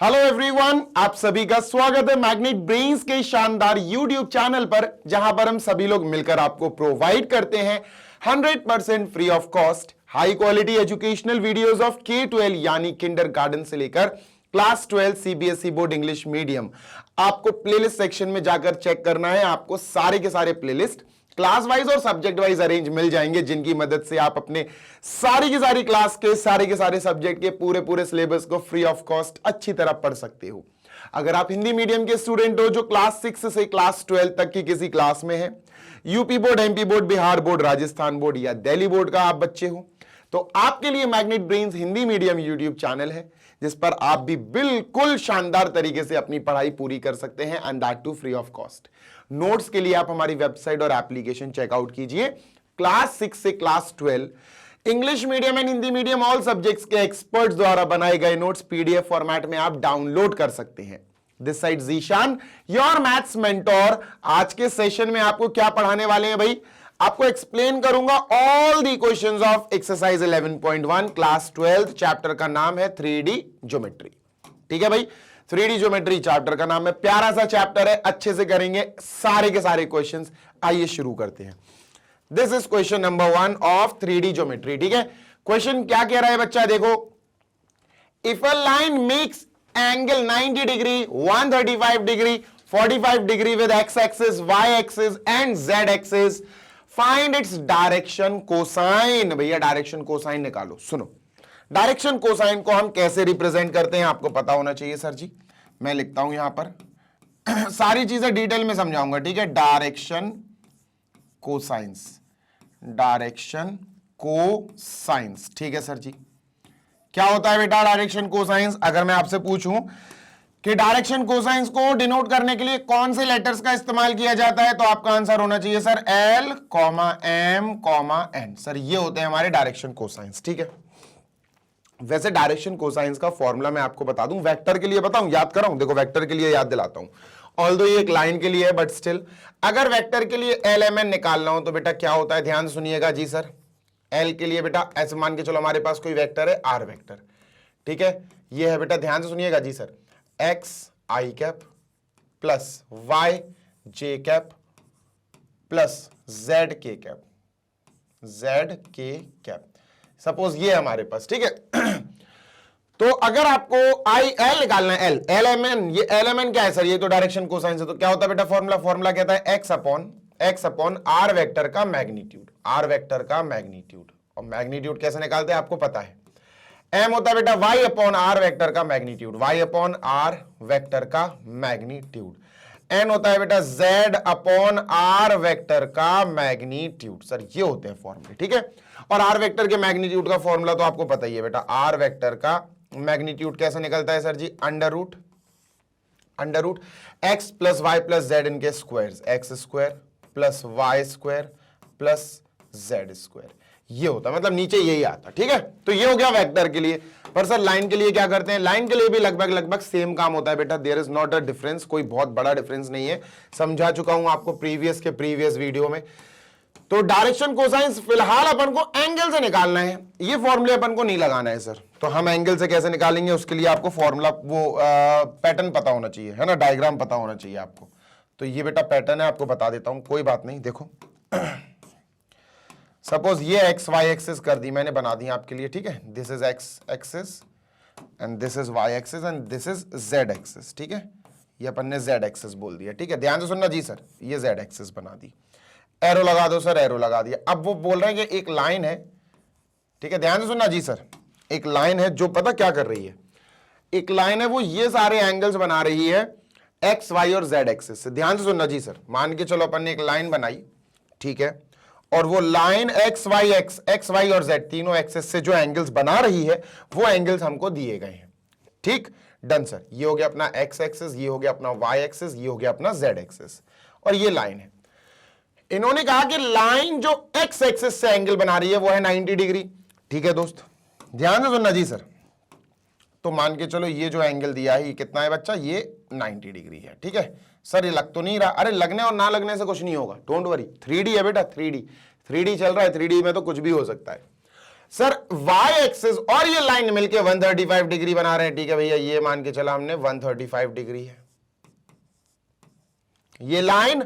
Hello everyone, आप सभी का स्वागत है मैग्नेट ब्रेन्स के शानदार यूट्यूब चैनल पर, जहां पर हम सभी लोग मिलकर आपको प्रोवाइड करते हैं 100% free of cost high quality educational videos of K-12 यानी किंडरगार्टन से लेकर class 12 CBSE board English medium. आपको प्लेलिस्ट सेक्शन में जाकर चेक करना है, आपको सारे के सारे प्लेलिस्ट क्लास वाइज और सब्जेक्ट वाइज अरेंज मिल जाएंगे, जिनकी मदद से आप अपने सारी की सारी क्लास के सारे सब्जेक्ट के पूरे सिलेबस को फ्री ऑफ कॉस्ट अच्छी तरह पढ़ सकते हो। अगर आप हिंदी मीडियम के स्टूडेंट हो जो क्लास 6 से क्लास 12 तक की किसी क्लास में है, UP board, MP board, Bihar board, Rajasthan board या दिल्ली बोर्ड का आप बच्चे हो, तो आपके लिए magnet brains Hindi medium YouTube channel है, जिस पर आप भी बिल्कुल शानदार तरीके से अपनी पढ़ाई पूरी कर सकते हैं, and that too free of cost. Notes के लिए आप हमारी वेबसाइट और एप्लीकेशन चेकआउट कीजिए। क्लास 6 से class 12 English medium and Hindi medium all subjects के एक्सपर्ट्स द्वारा बनाए गए नोट्स पीडीएफ फॉर्मेट में आप डाउनलोड कर सकते हैं। This side Zeeshan, your maths mentor. आज के सेशन में आपको क्या पढ़ाने वाले हैं भाई? आपको एक्सप्लेन करूंगा all the questions of exercise 11.1 class 12। Chapter का नाम है 3D ज्योमेट्री। ठीक है भाई, 3D ज्योमेट्री चैप्टर का नाम है, प्यारा सा चैप्टर है, अच्छे से करेंगे सारे के सारे क्वेश्चंस। आइए शुरू करते हैं। This is question number 1 of 3D geometry. ठीक है, क्वेश्चन क्या कह रहा है बच्चा? देखो, if a line makes angle 90 degree, 135 degree, 45 degree with X axis, Y axis and Z axis, find its direction cosine. भैया डायरेक्शन कोसाइन निकालो। सुनो, डायरेक्शन कोसाइन को हम कैसे रिप्रेजेंट करते हैं आपको पता होना चाहिए सर जी। मैं लिखता हूं यहां पर सारी चीजें डिटेल में समझाऊंगा। ठीक है, डायरेक्शन कोसाइंस, डायरेक्शन कोसाइंस। ठीक है सर जी, क्या होता है बेटा डायरेक्शन कोसाइंस? अगर मैं आपसे पूछूं कि डायरेक्शन कोसाइंस को डिनोट करने के लिए कौन से लेटर्स का इस्तेमाल किया जाता है, तो आपका आंसर होना चाहिए sir L, M, N। Sir ये होते हैं हमारे डायरेक्शन कोसाइंस। ठीक है, वैसे डायरेक्शन कोसाइंस का फॉर्मूला मैं आपको बता दूं, वेक्टर के लिए बताऊं, याद कराऊं? देखो, वेक्टर के लिए याद दिलाता हूं, ऑल्दो ये एक लाइन के लिए है, बट स्टिल अगर वेक्टर के लिए LMN निकालना हो तो बेटा क्या होता है, ध्यान से सुनिएगा जी सर। L के लिए बेटा ऐसे मान के चलो हमारे पास कोई वेक्टर है R वेक्टर। ठीक है, ये है बेटा, ध्यान से सुनिएगा जी sir, X I cap plus Y J cap plus Z K cap, Z K cap. Suppose ये हमारे पास। ठीक है, तो अगर आपको IL निकालना है, L M N, ये LMN क्या है सर? ये तो डायरेक्शन कोसाइन है। तो क्या होता है बेटा फॉर्मूला कहता है x अपॉन R वेक्टर का मैग्नीट्यूड, R वेक्टर का मैग्नीट्यूड। और मैग्नीट्यूड कैसे निकालते हैं आपको पता है। M होता है बेटा y अपॉन R वेक्टर का magnitude, y upon R vector का मैग्नीट्यूड। N होता है बेटा Z अपॉन R वेक्टर का मैग्नीट्यूड। सर ये होते हैं फॉर्मूले। ठीक है, और R वेक्टर के मैग्नीट्यूड का फॉर्मूला तो आपको पता ही है बेटा। R वेक्टर का मैग्नीट्यूड कैसे निकलता है सर जी? Under root x plus Y plus Z इनके squares, X square plus Y square plus Z square. ये होता है, मतलब नीचे यही आता। ठीक है, तो ये हो गया वेक्टर के लिए। पर सर लाइन के लिए क्या करते हैं? लाइन के लिए भी लगभग सेम काम होता है बेटा। There is not a difference, कोई बहुत बड़ा डिफरेंस नहीं है, समझा चुका हूं आपको प्रीवियस वीडियो में। तो डायरेक्शन कोसाइंस फिलहाल अपन को एंगल से निकालना है, ये फॉर्मूले अपन को नहीं लगाना है सर। तो हम एंगल से कैसे निकालेंगे, उसके लिए आपको फॉर्मूला वो पैटर्न पता होना चाहिए, है ना, डायग्राम पता होना चाहिए आपको। तो ये बेटा पैटर्न है, आपको बता देता हूं, कोई बात नहीं। देखो सपोज ये एक्स वाई एक्सिस कर दी मैंने, बना दी आपके लिए। ठीक है, this is X axis and this is Y axis and this is Z axis. ठीक है, ये अपन ने जेड एक्सिस बोल दिया। ठीक है, ध्यान से सुनना जी सर, ये जेड एक्सिस बना दी, एरो लगा दो सर, एरो लगा दिया। अब वो बोल रहे हैं कि एक लाइन है। ठीक है, ध्यान से सुनना जी सर, एक लाइन है जो पता क्या कर रही है, एक लाइन है वो ये सारे एंगल्स बना रही है एक्स वाई और जेड एक्सिस से। ध्यान से सुनना जी सर, मान के चलो अपन ने एक लाइन बनाई, ठीक है, और वो लाइन एक्स वाई और जेड तीनों एक्सिस से जो एंगल्स बना रही है वो एंगल्स हमको दिए गए हैं। ठीक, डन सर। ये हो गया अपना एक्स एक्सिस, ये हो गया अपना वाई एक्सिस, ये हो गया अपना जेड एक्सिस, और ये लाइन है। इन्होंने कहा कि लाइन जो एक्स एक्सिस से एंगल बना रही है वो है 90 डिग्री। ठीक है दोस्त, ध्यान से सुनना जी सर। तो मान के चलो ये जो एंगल दिया है ये कितना है बच्चा? ये 90 डिग्री है। ठीक है सर, ये लग तो नहीं रहा। अरे लगने और ना लगने से कुछ नहीं होगा, डोंट वरी। 3D है बेटा, 3D चल रहा है, 3D में तो कुछ भी हो सकता है। सर वाई एक्सिस और ये लाइन मिलके 135 डिग्री बना रहे हैं, ठीक है भैया, ये मान के चला हमने 135 डिग्री है। ये लाइन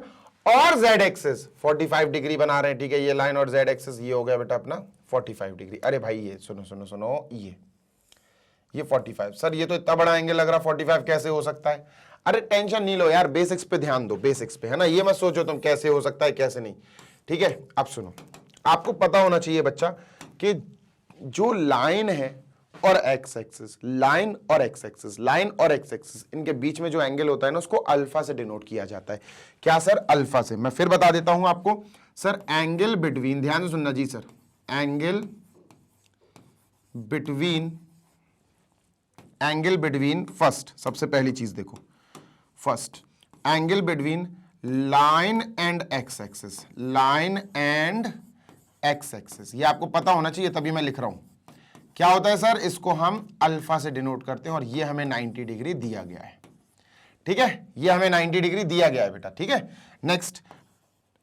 और जेड एक्सिस 45 डिग्री बना रहे हैं, ठीक है, ये लाइन और जेड एक्सिस ये हो गया बेटा अपना 45 डिग्री। अरे भाई ये सुनो सुनो सुनो, ये 45, सर ये तो इतना बड़ा एंगल लग रहा, 45 कैसे हो सकता है? अरे टेंशन नहीं लो यार, बेसिक्स पे ध्यान दो, बेसिक्स पे, है ना, ये मत सोचो तुम कैसे हो सकता है कैसे नहीं, ठीक है। अब सुनो, आपको पता होना चाहिए बच्चा कि जो लाइन है और एक्स एक्सिस, लाइन और एक्स एक्सिस, लाइन और एक्स एक्सिस, इनके बीच में जो एंगल होता है ना, उसको अल्फा से डिनोट किया जाता है। क्या सर? अल्फा से। मैं फिर बता देता हूं आपको सर, एंगल बिटवीन, ध्यान से सुनना जी सर, एंगल बिटवीन फर्स्ट, सबसे पहली चीज देखो, first angle between line and X axis, line and X axis, ये आपको पता होना चाहिए, तभी मैं लिख रहा हूं। क्या होता है सर? इसको हम अल्फा से डिनोट करते हैं और ये हमें 90 डिग्री दिया गया है, ठीक है, ये हमें 90 डिग्री दिया गया है बेटा, ठीक है। Next,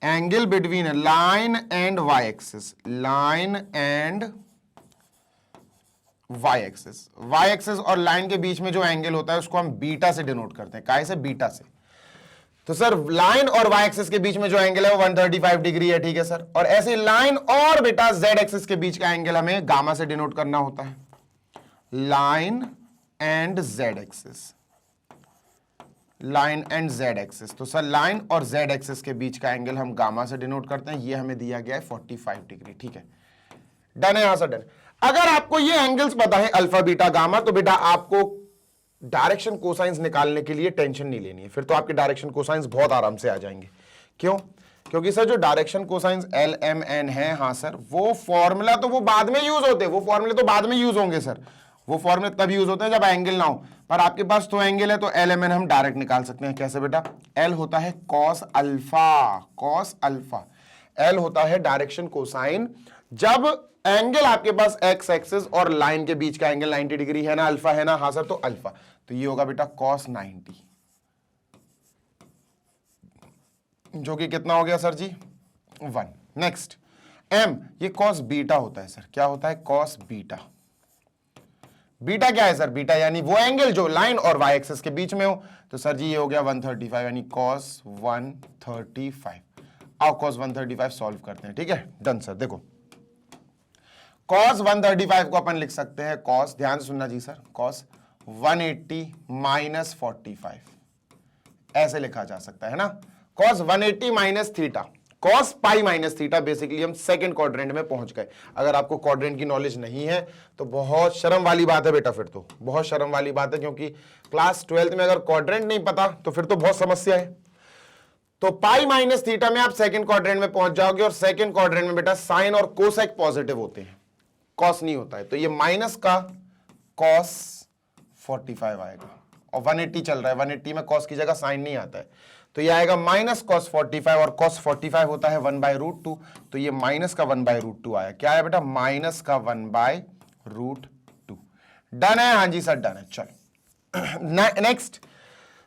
angle between line and Y axis, line and Y axis, Y axis और लाइन के बीच में जो एंगल होता है उसको हम बीटा से डिनोट करते हैं। काहे से? बीटा से। तो सर लाइन और वाई एक्सिस के बीच में जो एंगल है वो 135 डिग्री है, ठीक है सर। और ऐसे लाइन और बेटा जेड एक्सिस के बीच का एंगल हमें गामा से डिनोट करना होता है, line and Z axis, line and Z axis. तो सर लाइन और जेड एक्सिस के बीच का एंगल हम गामा से डिनोट करते हैं, ये हमें दिया गया है 45 डिग्री, ठीक है। डन है यहां से? डन। अगर आपको ये एंगल्स पता है अल्फा बीटा गामा, तो बेटा आपको डायरेक्शन कोसाइंस निकालने के लिए टेंशन नहीं लेनी है, फिर तो आपके डायरेक्शन कोसाइंस बहुत आराम से आ जाएंगे। क्यों? क्योंकि सर जो direction cosines L M N है, हाँ सर, वो फॉर्मूला तो वो बाद में यूज होते हैं, वो फॉर्मूले तो बाद में यूज होंगे सर, वो फॉर्मूले तब यूज होते हैं जब एंगल ना हो। पर आपके पास तो एंगल है, तो एल एम एन हम डायरेक्ट निकाल सकते हैं। कैसे बेटा? एल होता है cos alpha, cos alpha, L होता है डायरेक्शन कोसाइन जब एंगल आपके पास एक्स एक्सिस और लाइन के बीच का एंगल 90 डिग्री है ना, अल्फा है ना, हाँ सर, तो अल्फा, तो ये होगा बेटा cos 90, जो कि कितना हो गया सर जी? 1। नेक्स्ट, m, ये cos बीटा होता है सर। क्या होता है? cos beta. बीटा क्या है सर? बीटा यानी वो एंगल जो लाइन और वाई एक्सिस के बीच में हो। तो सर जी ये हो गया 135, यानी cos 135। आओ cos 135 सॉल्व करते हैं, ठीक है। Done sir. देखो cos 135 को अपन लिख सकते हैं cos, ध्यान से सुनना जी सर, cos 180 माइनस 45, ऐसे लिखा जा सकता है ना, cos 180 minus theta, cos pi minus theta. Basically हम सेकंड क्वाड्रेंट में पहुंच गए। अगर आपको क्वाड्रेंट की नॉलेज नहीं है तो बहुत शर्म वाली बात है बेटा, फिर तो बहुत शर्म वाली बात है, क्योंकि क्लास 12th में अगर क्वाड्रेंट नहीं पता तो फिर तो बहुत समस्या है। तो पाई माइनस थीटा में आप सेकंड क्वाड्रेंट में पहुंच जाओगे, और सेकंड क्वाड्रेंट में बेटा साइन और कोसेक पॉजिटिव होते हैं, कॉस नहीं होता है। तो ये माइनस का कॉस 45 आएगा, और 180 चल रहा है, 180 में कॉस की जगह साइन नहीं आता है, तो ये आएगा माइनस कॉस 45, और कॉस 45 होता है 1/√2, तो ये माइनस का 1/√2 आया। क्या है बेटा? माइनस का 1/√2। डन है? हाँ जी सर डन है। चलो नेक्स्ट,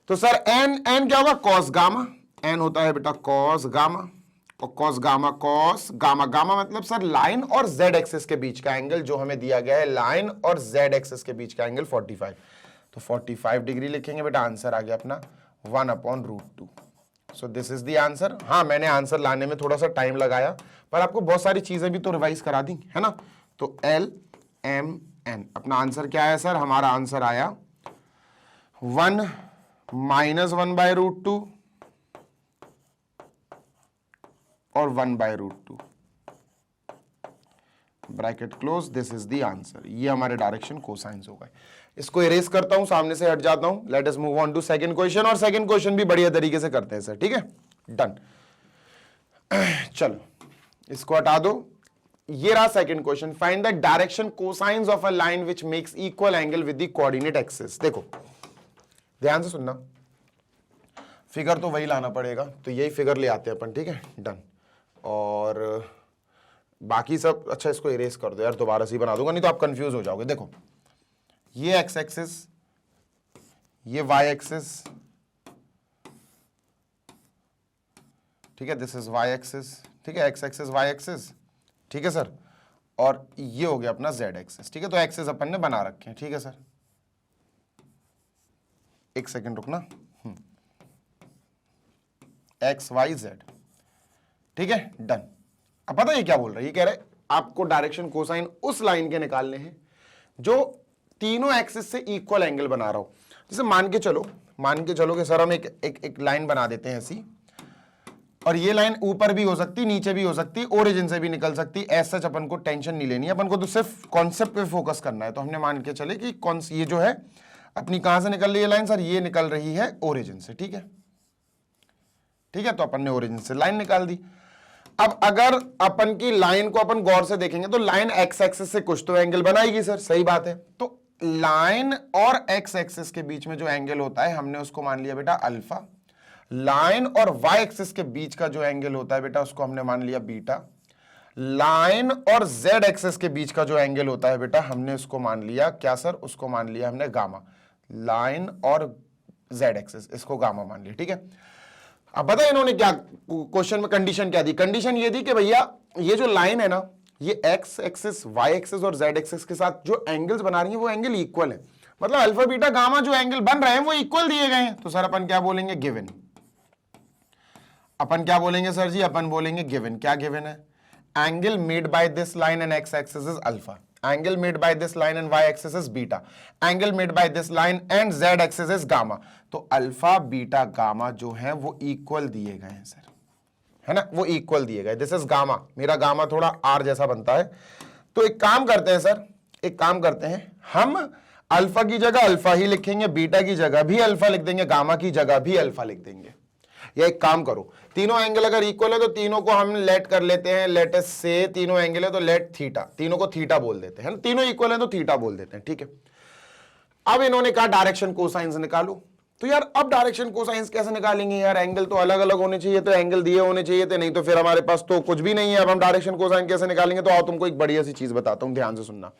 तो सर एन क्या होगा? कॉस गामा, एन होता है बेटा कॉस गामा, और cos gamma, cos gamma, gamma मतलब सर लाइन और जेड एक्सिस के बीच का एंगल जो हमें दिया गया है, लाइन और जेड एक्सिस के बीच का एंगल 45, तो 45 डिग्री लिखेंगे बेटा। आंसर आ गया अपना 1/√2। So this is the answer. हाँ, मैंने आंसर लाने में थोड़ा सा टाइम लगाया, पर आपको बहुत सारी चीजें भी तो रिवाइज करा दी है ना। तो एल एम एन, अपना आंसर क्या है सर? हमारा आंसर आया 1 माइनस 1/√2 और 1/√2, bracket close, this is the answer. ये हमारे डायरेक्शन कोसाइंस हो गए। इसको इरेज करता हूं, सामने से हट जाता हूं। Let us move on to second question, और सेकंड क्वेश्चन भी बढ़िया तरीके से करते हैं सर, ठीक है। डन। चलो इसको हटा दो। ये रहा second question, find the direction cosines of a line which makes equal angle with the coordinate axis. देखो ध्यान से सुनना, फिगर तो वही लाना पड़ेगा, तो यही फिगर ले आते हैं अपन, ठीक है। डन। और बाकी सब, अच्छा इसको इरेज कर दो यार, दोबारा से ही बना दूंगा, नहीं तो आप कंफ्यूज हो जाओगे। देखो ये एक्स एक्सिस, ये वाई एक्सिस, ठीक है, दिस इज वाई एक्सिस, ठीक है, एक्स एक्सिस वाई एक्सिस, ठीक है सर। और ये हो गया अपना जेड एक्सेस। ठीक है, तो एक्सेस अपन ने बना रखे हैं। ठीक है सर, एक सेकंड रुकना। एक्स वाई जेड, ठीक है, डन। अब पता है ये क्या बोल रहा है, ये कह रहा है आपको डायरेक्शन कोसाइन उस लाइन के निकालने हैं जो तीनों एक्सिस से इक्वल एंगल बना रहा हो। जैसे मान के चलो कि सर हम एक लाइन बना देते हैं ऐसी, और ये लाइन ऊपर भी हो सकती, नीचे भी हो सकती, ओरिजिन से भी निकल सकती। ऐसा अपन को टेंशन नहीं लेनी है, अपन को तो सिर्फ कॉन्सेप्ट पे फोकस करना है। तो हमने मान के चले कि ये जो है अपनी कहां से निकल रही है लाइन, सर ये निकल रही है ओरिजिन से। ठीक है, ठीक है, तो अपन ने ओरिजिन से लाइन निकाल दी। अब अगर अपन की लाइन को अपन गौर से देखेंगे तो लाइन एक्स एक्सिस से कुछ तो एंगल बनाएगी सर, सही बात है। तो लाइन और एक्स एक्सिस के बीच में जो एंगल होता है हमने उसको मान लिया बेटा अल्फा। लाइन और वाई एक्सिस के बीच का जो एंगल होता है बेटा उसको हमने मान लिया बीटा। लाइन और जेड एक्सिस के बीच का जो एंगल होता है बेटा हमने उसको मान लिया क्या सर, उसको मान लिया हमने गामा। लाइन और जेड एक्सिस, इसको गामा मान लिया। ठीक है, अब पता है इन्होंने क्या क्वेश्चन में कंडीशन क्या दी? कंडीशन ये दी कि भैया ये जो लाइन है ना, ये एक्स एक्सिस, वाई एक्सिस और जेड एक्सिस के साथ जो एंगल्स बना रही है वो एंगल इक्वल है। मतलब अल्फा बीटा गामा जो एंगल बन रहे हैं वो इक्वल दिए गए हैं। तो सर अपन क्या बोलेंगे, गिवन। अपन क्या बोलेंगे सर जी, अपन बोलेंगे गिवन। क्या गिवन है? Angle made by this line and X axis is alpha, angle made by this line and Y axis is beta, angle made by this line and Z axis is gamma. तो alpha beta gamma जो है वो equal दिए गए हैं sir, है ना, वो इक्वल दिए गए। दिस इज गामा, मेरा गामा थोड़ा आर जैसा बनता है। तो एक काम करते हैं सर, एक काम करते हैं, हम अल्फा की जगह अल्फा ही लिखेंगे, बीटा की जगह भी अल्फा लिख देंगे, गामा की जगह भी अल्फा लिख देंगे। या एक काम करो, तीनों एंगल अगर इक्वल है तो तीनों को हम लेट कर लेते हैं, लेट से तीनों एंगल है तो लेट थीटा, तीनों को थीटा बोल देते हैं, तीनों इक्वल है तो थीटा बोल देते हैं। ठीक है, अब इन्होंने कहा डायरेक्शन कोसाइंस निकालो। तो यार अब डायरेक्शन कोसाइंस कैसे निकालेंगे यार, एंगल तो अलग अलग होने चाहिए, तो एंगल दिए होने चाहिए थे, नहीं तो फिर हमारे पास तो कुछ भी नहीं है। अब हम डायरेक्शन कोसाइन कैसे निकालेंगे? तो आओ तुमको एक बढ़िया सी चीज बताता हूं, ध्यान से सुनना।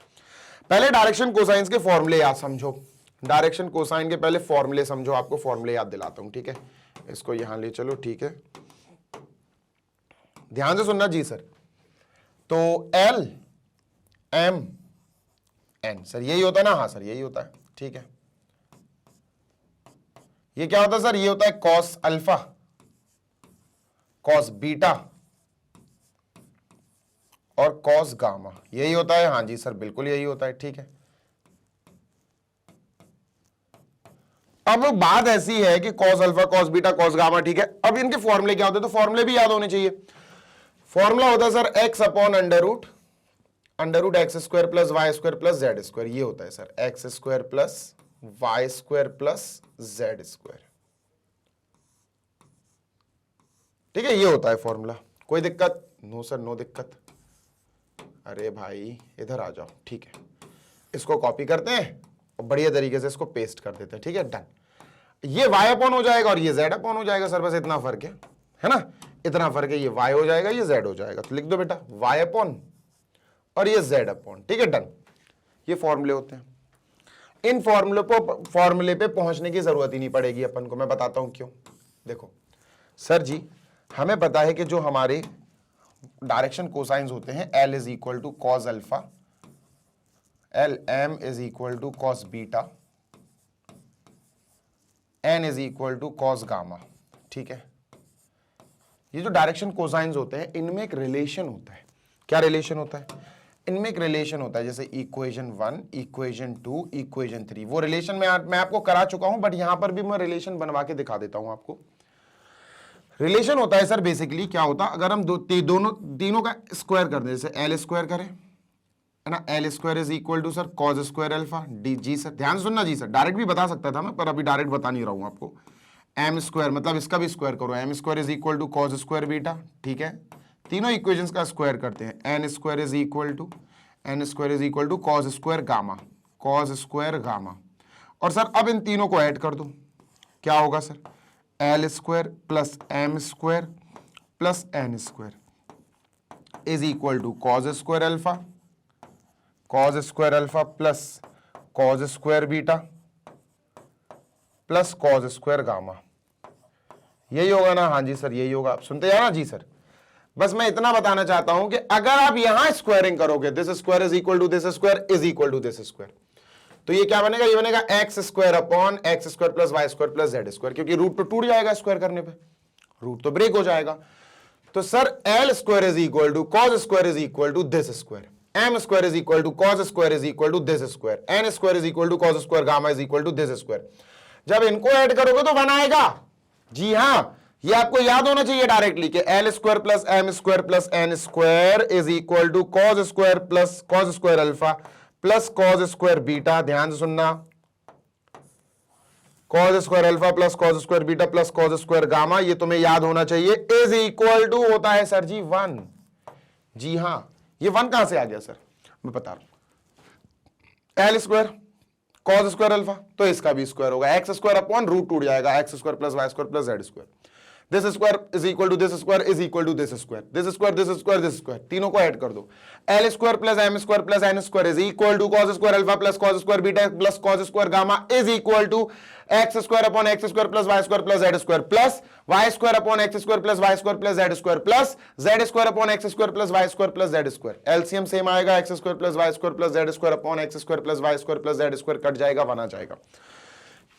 पहले डायरेक्शन कोसाइंस के फॉर्मूले याद समझो, डायरेक्शन कोसाइन के पहले फॉर्मूले समझो, आपको फॉर्मूले याद दिलाता हूं। ठीक है, इसको यहां ले चलो। ठीक है, ध्यान से सुनना जी सर। तो एल एम एन, सर यही होता है ना? हाँ सर यही होता है। ठीक है, ये क्या होता है सर? ये होता है कॉस अल्फा, कॉस बीटा और कॉस गामा, यही होता है। हाँ जी सर बिल्कुल यही होता है। ठीक है, अब बात ऐसी है कि cos alpha, cos beta, cos gamma, ठीक है, अब इनके फॉर्मूले क्या होते हैं? तो फॉर्मूले भी याद होने चाहिए। फॉर्मूला होता है sir X upon under root X square plus Y square plus Z square, ये होता है sir X square plus Y square plus Z square. ठीक है, ये होता है फॉर्मूला। कोई दिक्कत? नो सर नो दिक्कत। अरे भाई इधर आ जाओ। ठीक है, इसको कॉपी करते हैं और बढ़िया तरीके से इसको पेस्ट कर देते हैं। ठीक है, डन। ये y अपॉन हो जाएगा और ये z अपॉन हो जाएगा सर, बस इतना फर्क है ना, इतना फर्क है। ये y हो जाएगा, ये z हो जाएगा। तो लिख दो बेटा y अपॉन और ये z अपॉन। ठीक है, डन। ये फॉर्मूले होते हैं। इन फॉर्मूले पे पहुंचने की जरूरत ही नहीं पड़ेगी अपन को। मैं बताता हूं क्यों। देखो सर जी, हमें पता है कि जो हमारे डायरेक्शन कोसाइंस होते हैं, L is equal to cos alpha, L M is equal to cos beta, N is equal to cos gamma. ठीक है, ये जो डायरेक्शन कोसाइंस होते हैं इनमें एक रिलेशन होता है। क्या रिलेशन होता है? इनमें एक रिलेशन होता है, जैसे इक्वेशन 1, इक्वेशन 2, इक्वेशन 3। वो रिलेशन मैं आपको करा चुका हूं, बट यहां पर भी मैं रिलेशन बनवा के दिखा देता हूं आपको। रिलेशन होता है सर बेसिकली क्या होता है, अगर हम तीनों का स्क्वायर कर दें, जैसे एल स्क्वायर करें, है ना, L square is equal to sir cos square alpha डी। जी सर ध्यान सुनना जी सर, डायरेक्ट भी बता सकता था मैं, पर अभी डायरेक्ट बता नहीं रहा हूं आपको। एम स्क्वायर मतलब इसका भी स्क्वायर करो, M square is equal to cos square beta. ठीक है, तीनों इक्वेशंस का स्क्वायर करते हैं। N square is equal to cos square gamma, cos square gamma. और सर अब इन तीनों को ऐड कर दो, क्या होगा sir? L square plus M square plus N square is equal to cos square alpha, cos square alpha plus cos square beta plus cos square gamma. यही होगा ना? हाँ जी सर यही होगा। आप सुनते जाना जी सर। बस मैं इतना बताना चाहता हूं कि अगर आप यहां स्क्वायरिंग करोगे, this square is equal to this square is equal to this square, तो ये क्या बनेगा, ये बनेगा X square upon X square plus Y square plus Z square, क्योंकि रूट तो टूट जाएगा स्क्वायर करने पे, रूट तो ब्रेक हो जाएगा। तो sir L square is equal to cos square is equal to this square, M square is equal to cos square is equal to this square, N square is equal to cos square gamma is equal to this square. जब इनको add करोगे तो one आएगा। जी हां, ये आपको याद होना चाहिए डायरेक्टली कि L square plus N square is equal to cos square plus cos square alpha plus cos square beta. ध्यान से सुनना, cos square alpha plus cos square beta plus cos square gamma, ये तुम्हें याद होना चाहिए, इज इक्वल टू होता है सर जी 1। जी हां, ये 1 कहां से आ गया सर, मैं बता रहा हूं। L square cos square alpha, तो इसका भी स्क्वायर होगा, एक्स स्क्वायर अपॉन रूट टूट जाएगा, X square plus Y square plus Z square, this square is equal to this square is equal to this square, this square this square this square, तीनों को add कर दो। L square plus N square is equal to cos square alpha plus cos square beta plus cos square gamma is equal to X square upon X square plus Y square plus Z square plus Y square upon X square plus Y square plus Z square plus Z square upon X square plus Y square plus Z square. LCM same आएगा, X square plus Y square plus Z square upon X square plus Y square plus Z square cut जाएगा, 1 आ जाएगा।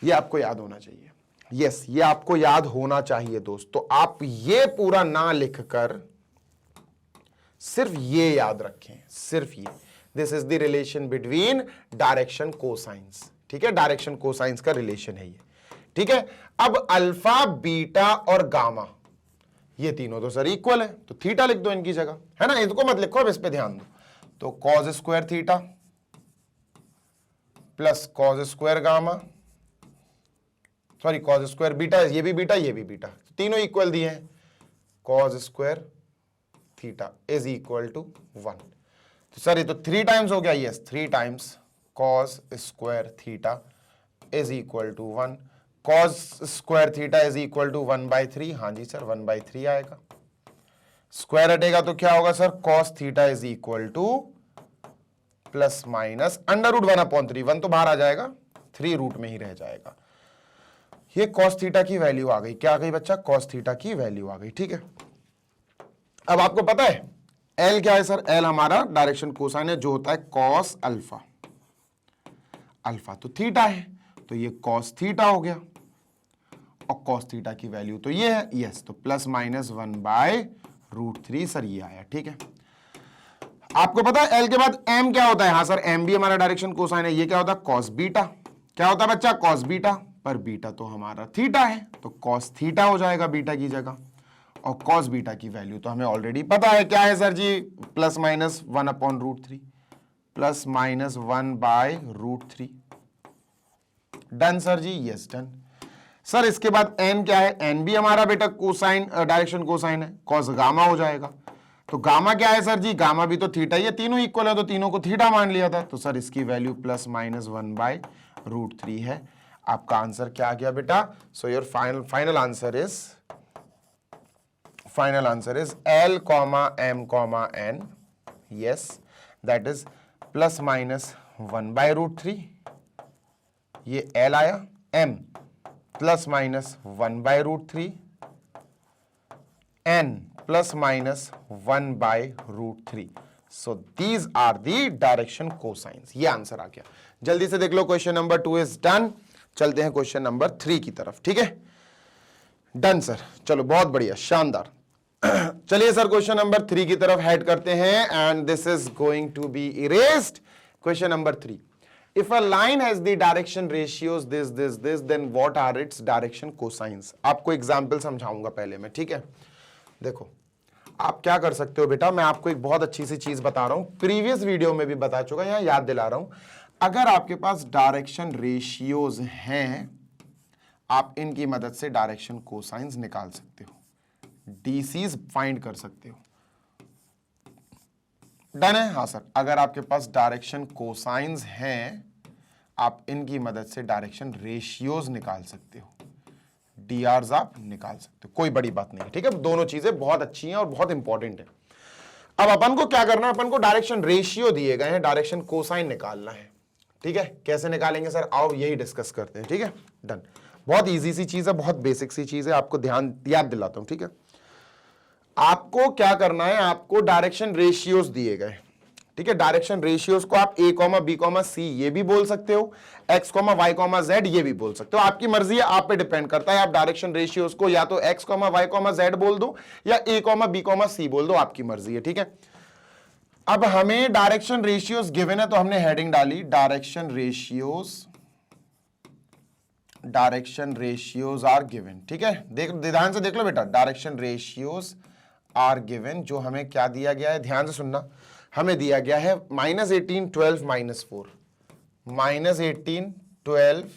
ये आपको याद होना चाहिए। Yes, ये आपको याद होना चाहिए दोस्त। तो आप ये पूरा ना लिखकर सिर्फ ये याद रखें, सिर्फ ये, this is the relation between direction cosines. ठीक है, डायरेक्शन कोसाइंस का रिलेशन है ये। ठीक है, अब अल्फा बीटा और गामा ये तीनों तो सर इक्वल है, तो थीटा लिख दो इनकी जगह, है ना, इनको मत लिखो, अब इस पे ध्यान दो। तो cos square theta plus cos square gamma, sorry cos square beta, ये भी बीटा ये भी बीटा, तीनों इक्वल दिए हैं, cos square theta is equal to 1। तो सर ये तो 3 टाइम्स हो गया, yes 3 times cos square theta is equal to 1, cos square theta is equal to 1/3। हाँ जी सर 1/3 आएगा, स्क्वायर हटेगा तो क्या होगा sir, cos theta is equal to plus minus under root 1/3, 1 तो बाहर आ जाएगा, 3 रूट में ही रह जाएगा। ये कॉस थीटा की वैल्यू आ गई, क्या आ गई बच्चा, कॉस थीटा की वैल्यू आ गई। ठीक है, अब आपको पता है एल क्या है सर, एल हमारा डायरेक्शन कोसाइन है जो होता है कॉस अल्फा, अल्फा तो थीटा है, तो ये कॉस थीटा हो गया, और कॉस थीटा की वैल्यू तो ये है, यस, तो प्लस माइनस 1/√3 सर ये आया। ठीक है, आपको पता है एल के बाद एम क्या होता है, हाँ सर एम भी हमारा डायरेक्शन कोसाइन है, ये क्या होता है कॉस बीटा, क्या होता है बच्चा, कॉस बीटा, पर बीटा तो हमारा थीटा है, तो कॉस थीटा हो जाएगा बीटा की जगह, और कॉस बीटा की वैल्यू तो हमें ऑलरेडी पता है क्या है सर जी, plus minus 1/√3, plus minus 1/√3। Done sir जी, यस डन। सर इसके बाद एन क्या है, एन भी हमारा बेटा कोसाइन डायरेक्शन कोसाइन है, कॉस गामा हो जाएगा। तो गामा क्या है सर जी, गामा भी तो थीटा, ये तीनों इक्वल है तो तीनों को थीटा मान लिया था, तो सर इसकी वैल्यू प्लस माइनस 1/√3 है। आपका आंसर क्या आ गया बेटा, so your final answer is L, M, N, yes, that is plus minus 1/√3, ये L आया, M plus minus 1/√3, N plus minus 1/√3। So these are the direction cosines. ये आंसर आ गया। जल्दी से देख लो, क्वेश्चन नंबर 2 इज डन। चलते हैं क्वेश्चन नंबर 3 की तरफ। ठीक है, डन सर, चलो बहुत बढ़िया, शानदार। चलिए सर क्वेश्चन नंबर 3 की तरफ हेड करते हैं, and this is going to be erased. Question number 3, if a line has the direction ratios this then what are its direction cosines. आपको एग्जांपल समझाऊंगा पहले मैं। ठीक है, देखो आप क्या कर सकते हो बेटा, मैं आपको एक बहुत अच्छी सी चीज बता रहा हूं, प्रीवियस वीडियो में भी बता चुका, यहां याद दिला रहा हूं। अगर आपके पास डायरेक्शन रेशियोज हैं, आप इनकी मदद से डायरेक्शन कोसाइंस निकाल सकते हो, डीसीज फाइंड कर सकते हो। डन है, हाँ सर। अगर आपके पास डायरेक्शन कोसाइंस हैं, आप इनकी मदद से डायरेक्शन रेशियोज निकाल सकते हो, डीआरस आप निकाल सकते हो, कोई बड़ी बात नहीं है। ठीक है, दोनों चीजें बहुत अच्छी हैं और बहुत इंपॉर्टेंट है। अब अपन को क्या करना है, अपन को डायरेक्शन रेशियो दिए गए हैं, डायरेक्शन कोसाइन निकालना है। ठीक है, कैसे निकालेंगे सर, आओ यही डिस्कस करते हैं। ठीक है, डन। बहुत इजी सी चीज है, बहुत बेसिक सी चीज है, आपको ध्यान याद दिलाता हूं। ठीक है, आपको क्या करना है, आपको डायरेक्शन रेशियोज दिए गए, ठीक है। डायरेक्शन रेशियोज को आप a comma B comma C ये भी बोल सकते हो, x comma Y comma Z ये भी बोल सकते हो, आपकी मर्जी है, आप पे डिपेंड करता है। आप डायरेक्शन रेशियोज को या तो x comma Y comma Z बोल दो या a comma B comma C बोल दो, आपकी मर्जी है, ठीक है। अब हमें डायरेक्शन रेशियोज गिवन है तो हमने हेडिंग डाली डायरेक्शन रेशियोज आर गिवन, ठीक है। देख ध्यान से देख लो बेटा, डायरेक्शन रेशियोज आर गिवन, जो हमें क्या दिया गया है, ध्यान से सुनना, हमें दिया गया है -18 12 -4, -18 12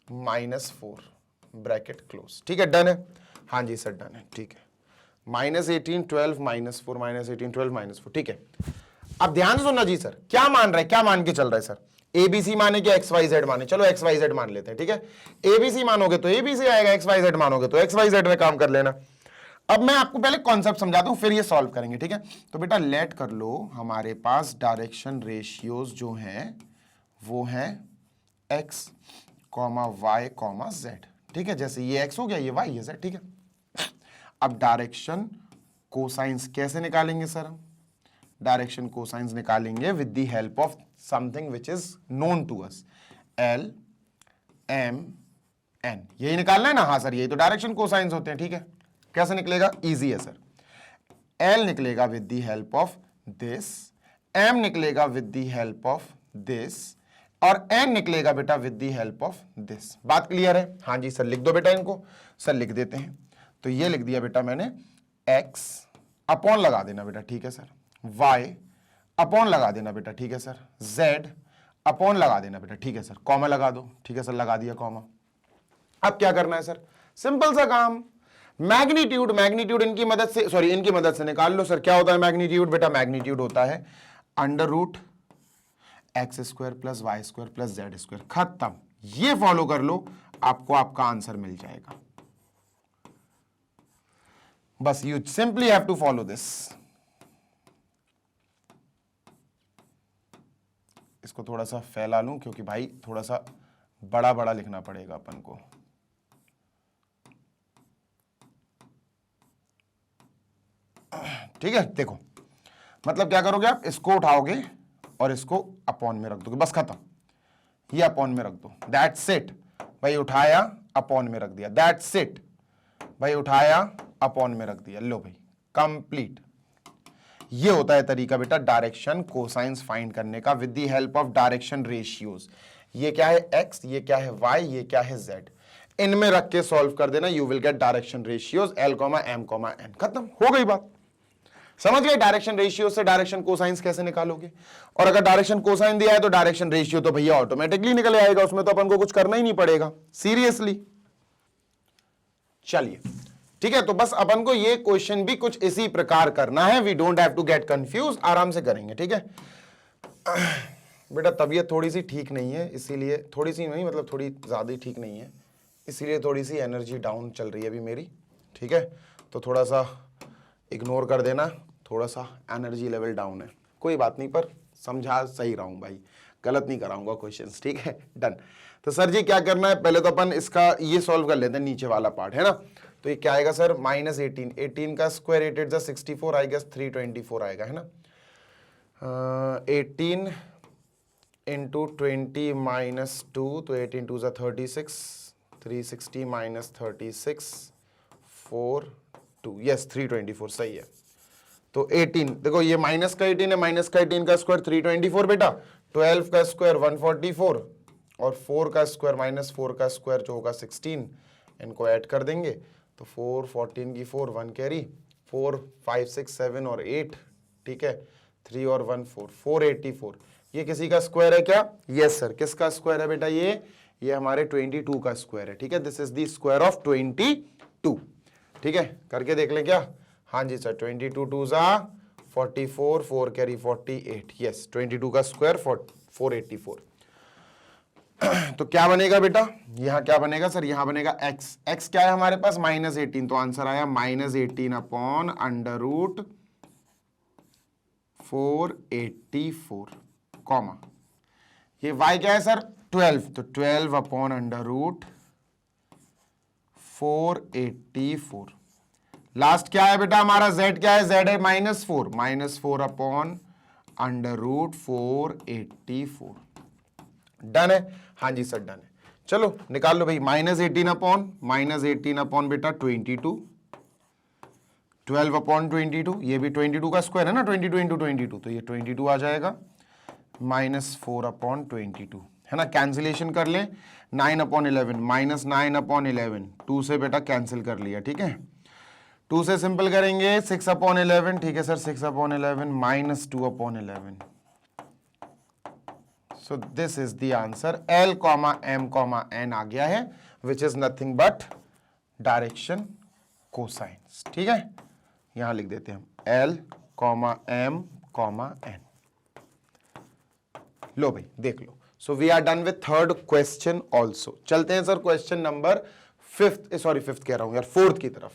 -4 ब्रैकेट क्लोज, ठीक है। डन है, हाँ जी सर डन है, ठीक है। -18 12 -4 -18 12 -4, ठीक है। अब ध्यान से सुनना जी, सर क्या मान रहा है, क्या मान के चल रहा है सर, एबीसी माने कि एक्स वाई जेड माने, चलो एक्स वाई जेड मान लेते हैं, ठीक है। एबीसी मानोगे तो एबीसी आएगा, एक्स वाई जेड मानोगे तो एक्स वाई जेड में काम कर लेना। अब मैं आपको पहले कॉन्सेप्ट समझाता हूं, फिर ये सॉल्व करेंगे, ठीक है। तो बेटा लेट कर लो, हमारे पास डायरेक्शन रेशियोज जो हैं वो हैं X comma Y comma Z, ठीक है। जैसे ये एक्स हो गया, ये वाई है जेड, ठीक है। अब डायरेक्शन कोसाइंस कैसे निकालेंगे सर हम, डायरेक्शन कोसाइंस निकालेंगे with the help of something which is known to us, L M N, यही निकालना है ना, हाँ सर यही तो डायरेक्शन कोसाइंस होते हैं, ठीक है। कैसे निकलेगा, इजी है सर, एल निकलेगा with the help of this, M निकलेगा with the help of this, और एन निकलेगा बेटा with the help of this. बात क्लियर है, हाँ जी सर लिख दो बेटा इनको, सर लिख देते हैं। तो ये लिख दिया बेटा मैंने, x अपॉन लगा देना बेटा, ठीक है सर, y अपॉन लगा देना बेटा, ठीक है सर, z अपॉन लगा देना बेटा, ठीक है सर, कॉमा लगा दो, ठीक है सर, लगा दिया कॉमा। अब क्या करना है सर, सिंपल सा काम, मैग्नीट्यूड, मैग्नीट्यूड इनकी मदद से, सॉरी इनकी मदद से निकाल लो। सर क्या होता है मैग्नीट्यूड, बेटा मैग्नीट्यूड होता है √x² plus y² plus z², खत्म। ये फॉलो कर लो, आपको आपका आंसर मिल जाएगा। बस you simply have to follow this. इसको थोड़ा सा फैला लूं क्योंकि भाई थोड़ा सा बड़ा बड़ा लिखना पड़ेगा अपन को। ठीक है, देखो मतलब क्या करोगे आप, इसको उठाओगे और इसको अपॉन में रख दोगे, बस खत्म। ये अपॉन में रख दो, दैट्स इट भाई, उठाया अपॉन में रख दिया, दैट्स इट भाई, उठाया अपॉन में रख दिया, लो भाई कंप्लीट। ये होता है तरीका बेटा डायरेक्शन कोसाइंस फाइंड करने का with the help of direction ratios. ये क्या है x, ये क्या है y, ये क्या है z, इनमें रख के सॉल्व कर देना, you will get direction ratios l, m, n, खत्म हो गई बात। समझ गए डायरेक्शन रेशियो से डायरेक्शन कोसाइंस कैसे निकालोगे। और अगर डायरेक्शन कोसाइन दिया है तो डायरेक्शन रेशियो तो भैया ऑटोमेटिकली निकल आएगा, उसमें तो अपन को कुछ करना ही नहीं पड़ेगा, सीरियसली। चलिए ठीक है, तो बस अपन को ये क्वेश्चन भी कुछ इसी प्रकार करना है, we don't have to get confuse, आराम से करेंगे, ठीक है। बेटा तबीयत थोड़ी सी ठीक नहीं है, इसीलिए, थोड़ी सी नहीं मतलब थोड़ी ज्यादा ही ठीक नहीं है, इसीलिए थोड़ी सी एनर्जी डाउन चल रही है अभी मेरी, ठीक है। तो थोड़ा सा इग्नोर कर देना, थोड़ा सा एनर्जी लेवल डाउन है, कोई बात नहीं, पर समझा सही रहा हूं भाई, गलत नहीं कराऊंगा क्वेश्चंस, ठीक है। डन। तो सर जी क्या करना है, पहले तो अपन इसका ये सॉल्व कर लेते हैं, नीचे वाला पार्ट है ना। तो ये क्या आएगा सर, -18, 18 का स्क्वायर 8 8 64, आई गेस 324 आएगा, है ना। 18 इंटू 20 -2, तो 18 2 36, 360 -36 4 2, यस 324 सही है। तो 18 देखो, ये माइनस का 18 है, माइनस का 18 का स्क्वायर 324 बेटा, 12 का स्क्वायर 144 और 4 का स्क्वायर -4 का स्क्वायर जो होगा 16, इनको ऐड कर देंगे तो 4 14 की 4 1 कैरी, 4 5 6 7 और 8, ठीक है, 3 और 1 4, 484। ये किसी का स्क्वायर है क्या, यस सर, किसका स्क्वायर है बेटा, ये हमारे 22 का स्क्वायर है, ठीक है। This is the square of 22, ठीक है, करके देख लें क्या, हाँ जी सर, 22 2 44, 4 कैरी 48, यस 22 का स्क्वायर 484। तो क्या बनेगा बेटा, यहां क्या बनेगा सर, यहां बनेगा x, x क्या है हमारे पास -18, तो आंसर आया -18 अपॉन √484, कॉमा ये y क्या है सर 12, तो 12 अपॉन √484, लास्ट क्या है बेटा हमारा z क्या है, z है -4 अपॉन √484। डन है, हाँ जी सर डन है। चलो निकाल लो भाई, -18 अपॉन बेटा 22, 12 अपॉन 22, ये भी 22 का स्क्वायर है ना, 22 इंटू 22, तो ये 22 आ जाएगा, -4 अपॉन 22 है ना, कैंसिलेशन कर लें, 9 अपॉन 11 -9 अपॉन 11, 2 से बेटा कैंसिल कर लिया, ठीक है, 2 से सिंपल करेंगे 6 अपॉन 11, ठीक है sir, 6 upon 11 -2 upon 11। So this is the answer, L, M, N आ गया है, which is nothing but direction cosines. ठीक है, यहां लिख देते हैं हम L, M, N। लो भाई देख लो। So we are done with third question also. चलते हैं सर क्वेश्चन नंबर फिफ्थ कह रहा हूं यार, फोर्थ की तरफ।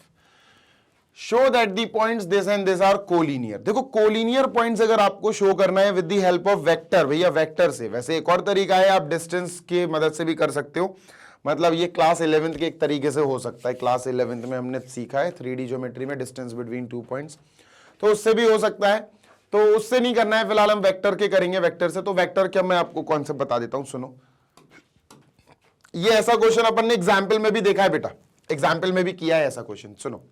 Show that the points this and this are collinear. देखो कोलिनियर पॉइंट्स अगर आपको शो करना है with the help of vector, भैया वेक्टर से, वैसे एक और तरीका है, आप डिस्टेंस के मदद से भी कर सकते हो, मतलब ये क्लास 11th के एक तरीके से हो सकता है। क्लास 11th में हमने सीखा है 3D ज्योमेट्री में डिस्टेंस बिटवीन 2 पॉइंट्स, तो उससे भी हो सकता है, तो उससे नहीं करना है, फिलहाल हम वेक्टर के करेंगे, वेक्टर से। तो वेक्टर क्या, मैं आपको कॉन्सेप्ट बता देता हूं, सुनो। ये ऐसा क्वेश्चन अपन ने एग्जाम्पल में भी देखा है बेटा, एग्जाम्पल में भी किया है ऐसा क्वेश्चन। सुनो,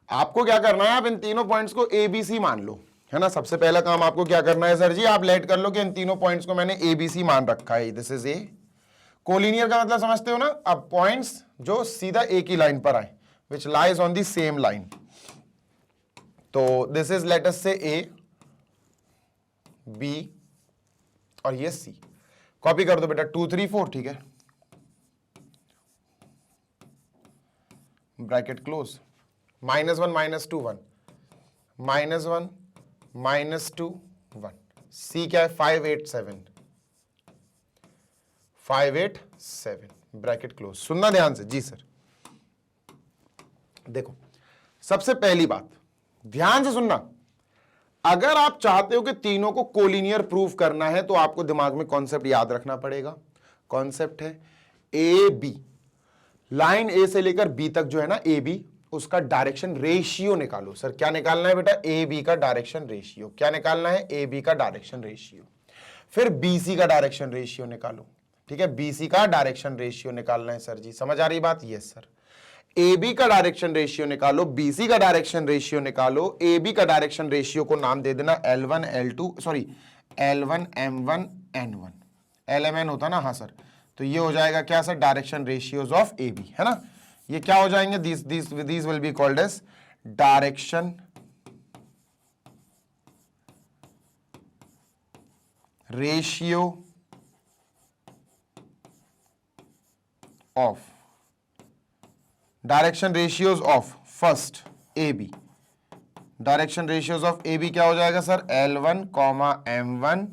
आपको क्या करना है, आप इन तीनों पॉइंट्स को ABC मान लो, है ना। सबसे पहला काम आपको क्या करना है सर जी, आप लेट कर लो कि इन तीनों पॉइंट्स को मैंने ABC मान रखा है, दिस इज ए। कोलिनियर का मतलब समझते हो ना, अब पॉइंट्स जो सीधा एक ही लाइन पर आए, which lies on the same line. तो दिस इज लेट अस से A, B और ये C। कॉपी कर दो बेटा, 2 3 4, ठीक है, ब्रैकेट क्लोज, -1 -2 1, -1 -2 1, C क्या है 5 8 7, 5 8 7, ब्रैकेट क्लोज। सुनना ध्यान से जी सर। देखो सबसे पहली बात ध्यान से सुनना, अगर आप चाहते हो कि तीनों को कोलिनियर प्रूफ करना है तो आपको दिमाग में कॉन्सेप्ट याद रखना पड़ेगा। कॉन्सेप्ट है AB, लाइन A से लेकर B तक जो है ना AB, उसका डायरेक्शन रेशियो निकालो। सर क्या निकालना है बेटा, AB का डायरेक्शन रेशियो। क्या निकालना है, AB का डायरेक्शन रेशियो। फिर BC का डायरेक्शन रेशियो निकालो, ठीक है, BC का डायरेक्शन रेशियो निकालना है सर जी, समझ आ रही बात, यस सर। AB का डायरेक्शन रेशियो निकालो, BC का डायरेक्शन रेशियो निकालो, AB का डायरेक्शन रेशियो को नाम दे देना L1 M1 N1, LMN होता ना, हाँ सर। तो ये हो जाएगा क्या sir, direction ratios of AB, है ना। ये क्या हो जाएंगे, these will be called as direction ratio of, direction ratios of first AB। Direction ratios of AB क्या हो जाएगा sir, L1, M1,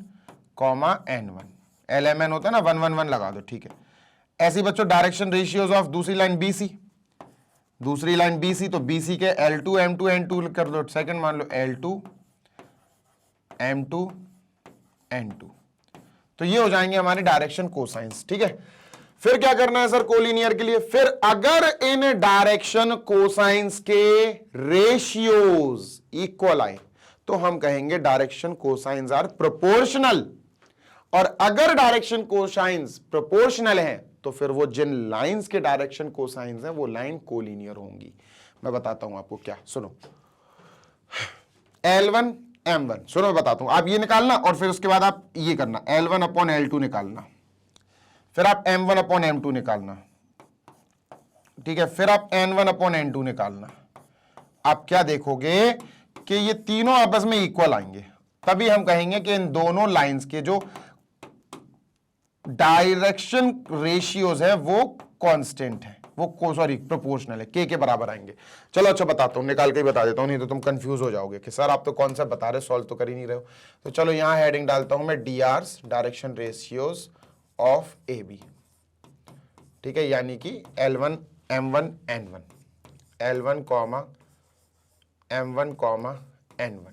N1, LMN होता है ना, 1 1 1 लगा दो, ठीक है। ऐसी बच्चों डायरेक्शन रेशियोज ऑफ दूसरी लाइन BC, दूसरी लाइन BC, तो BC के L2 M2 N2 कर दो, सेकंड मान लो L2 M2 N2, तो ये हो जाएंगे हमारे डायरेक्शन कोसाइंस, ठीक है। फिर क्या करना है सर कोलिनियर के लिए, फिर अगर इन डायरेक्शन कोसाइंस के रेशियोज इक्वल आए तो हम कहेंगे डायरेक्शन कोसाइंस आर प्रोपोर्शनल, और अगर डायरेक्शन कोसाइंस प्रोपोर्शनल है तो फिर वो जिन लाइंस के डायरेक्शन कोसाइंस हैं वो लाइन कोलिनियर होंगी। मैं बताता हूं आपको क्या, सुनो। L1 M1, सुनो मैं बताता हूं, आप ये निकालना और फिर उसके बाद आप ये करना, L1 अपॉन L2 निकालना, फिर आप M1 अपॉन M2 निकालना, ठीक है, फिर आप N1 अपॉन N2 निकालना। आप क्या देखोगे कि ये तीनों आपस में इक्वल आएंगे, तभी हम कहेंगे कि इन दोनों लाइंस के जो डायरेक्शन रेशियोज है वो कांस्टेंट है, वो प्रोपोर्शनल है, के बराबर आएंगे। चलो अच्छा बताता हूं, निकाल के ही बता देता हूं, नहीं तो तुम कंफ्यूज हो जाओगे कि सर आप तो कॉन्सेप्ट बता रहे, सॉल्व तो कर ही नहीं रहे हो। तो चलो यहां हेडिंग डालता हूं मैं, DRs, direction ratios of AB, ठीक है, यानी कि L1 M1 N1, L1 M1 N1।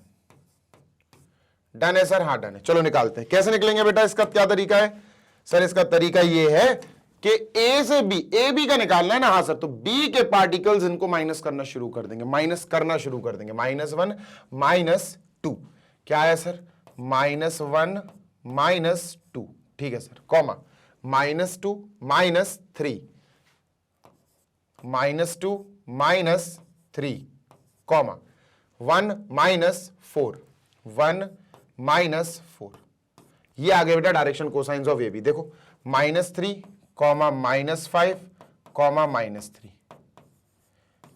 Done है सर, हाँ डन है। चलो निकालते हैं, कैसे निकलेंगे बेटा, इसका क्या तरीका है सर, इसका तरीका ये है कि ए से बी, ए बी का निकालना है ना, हाँ सर, तो बी के पार्टिकल्स इनको माइनस करना शुरू कर देंगे, माइनस करना शुरू कर देंगे, -1 -2, क्या है सर, -1 -2, ठीक है सर, कॉमा -2 -3, -2 -3, कॉमा 1 -4, 1 -4, ये आ गया बेटा direction cosines of A B. देखो -3, -5, -3,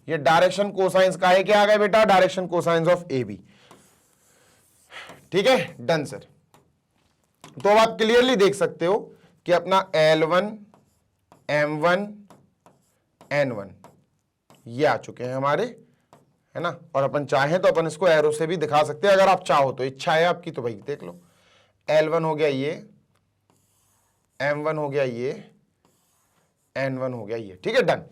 ये डायरेक्शन कोसाइंस का है, क्या आ गया बेटा, direction cosines of A B. ठीक है, डन सर। तो अब आप क्लियरली देख सकते हो कि अपना L1, M1, N1 ये आ चुके हैं हमारे, है ना, और अपन चाहें तो अपन इसको एरो से भी दिखा सकते हैं, अगर आप चाहो तो, इच्छा है आपकी तो भाई देख लो। L1 हो गया ये, M1 हो गया ये, N1 हो गया ये, ठीक है, डन।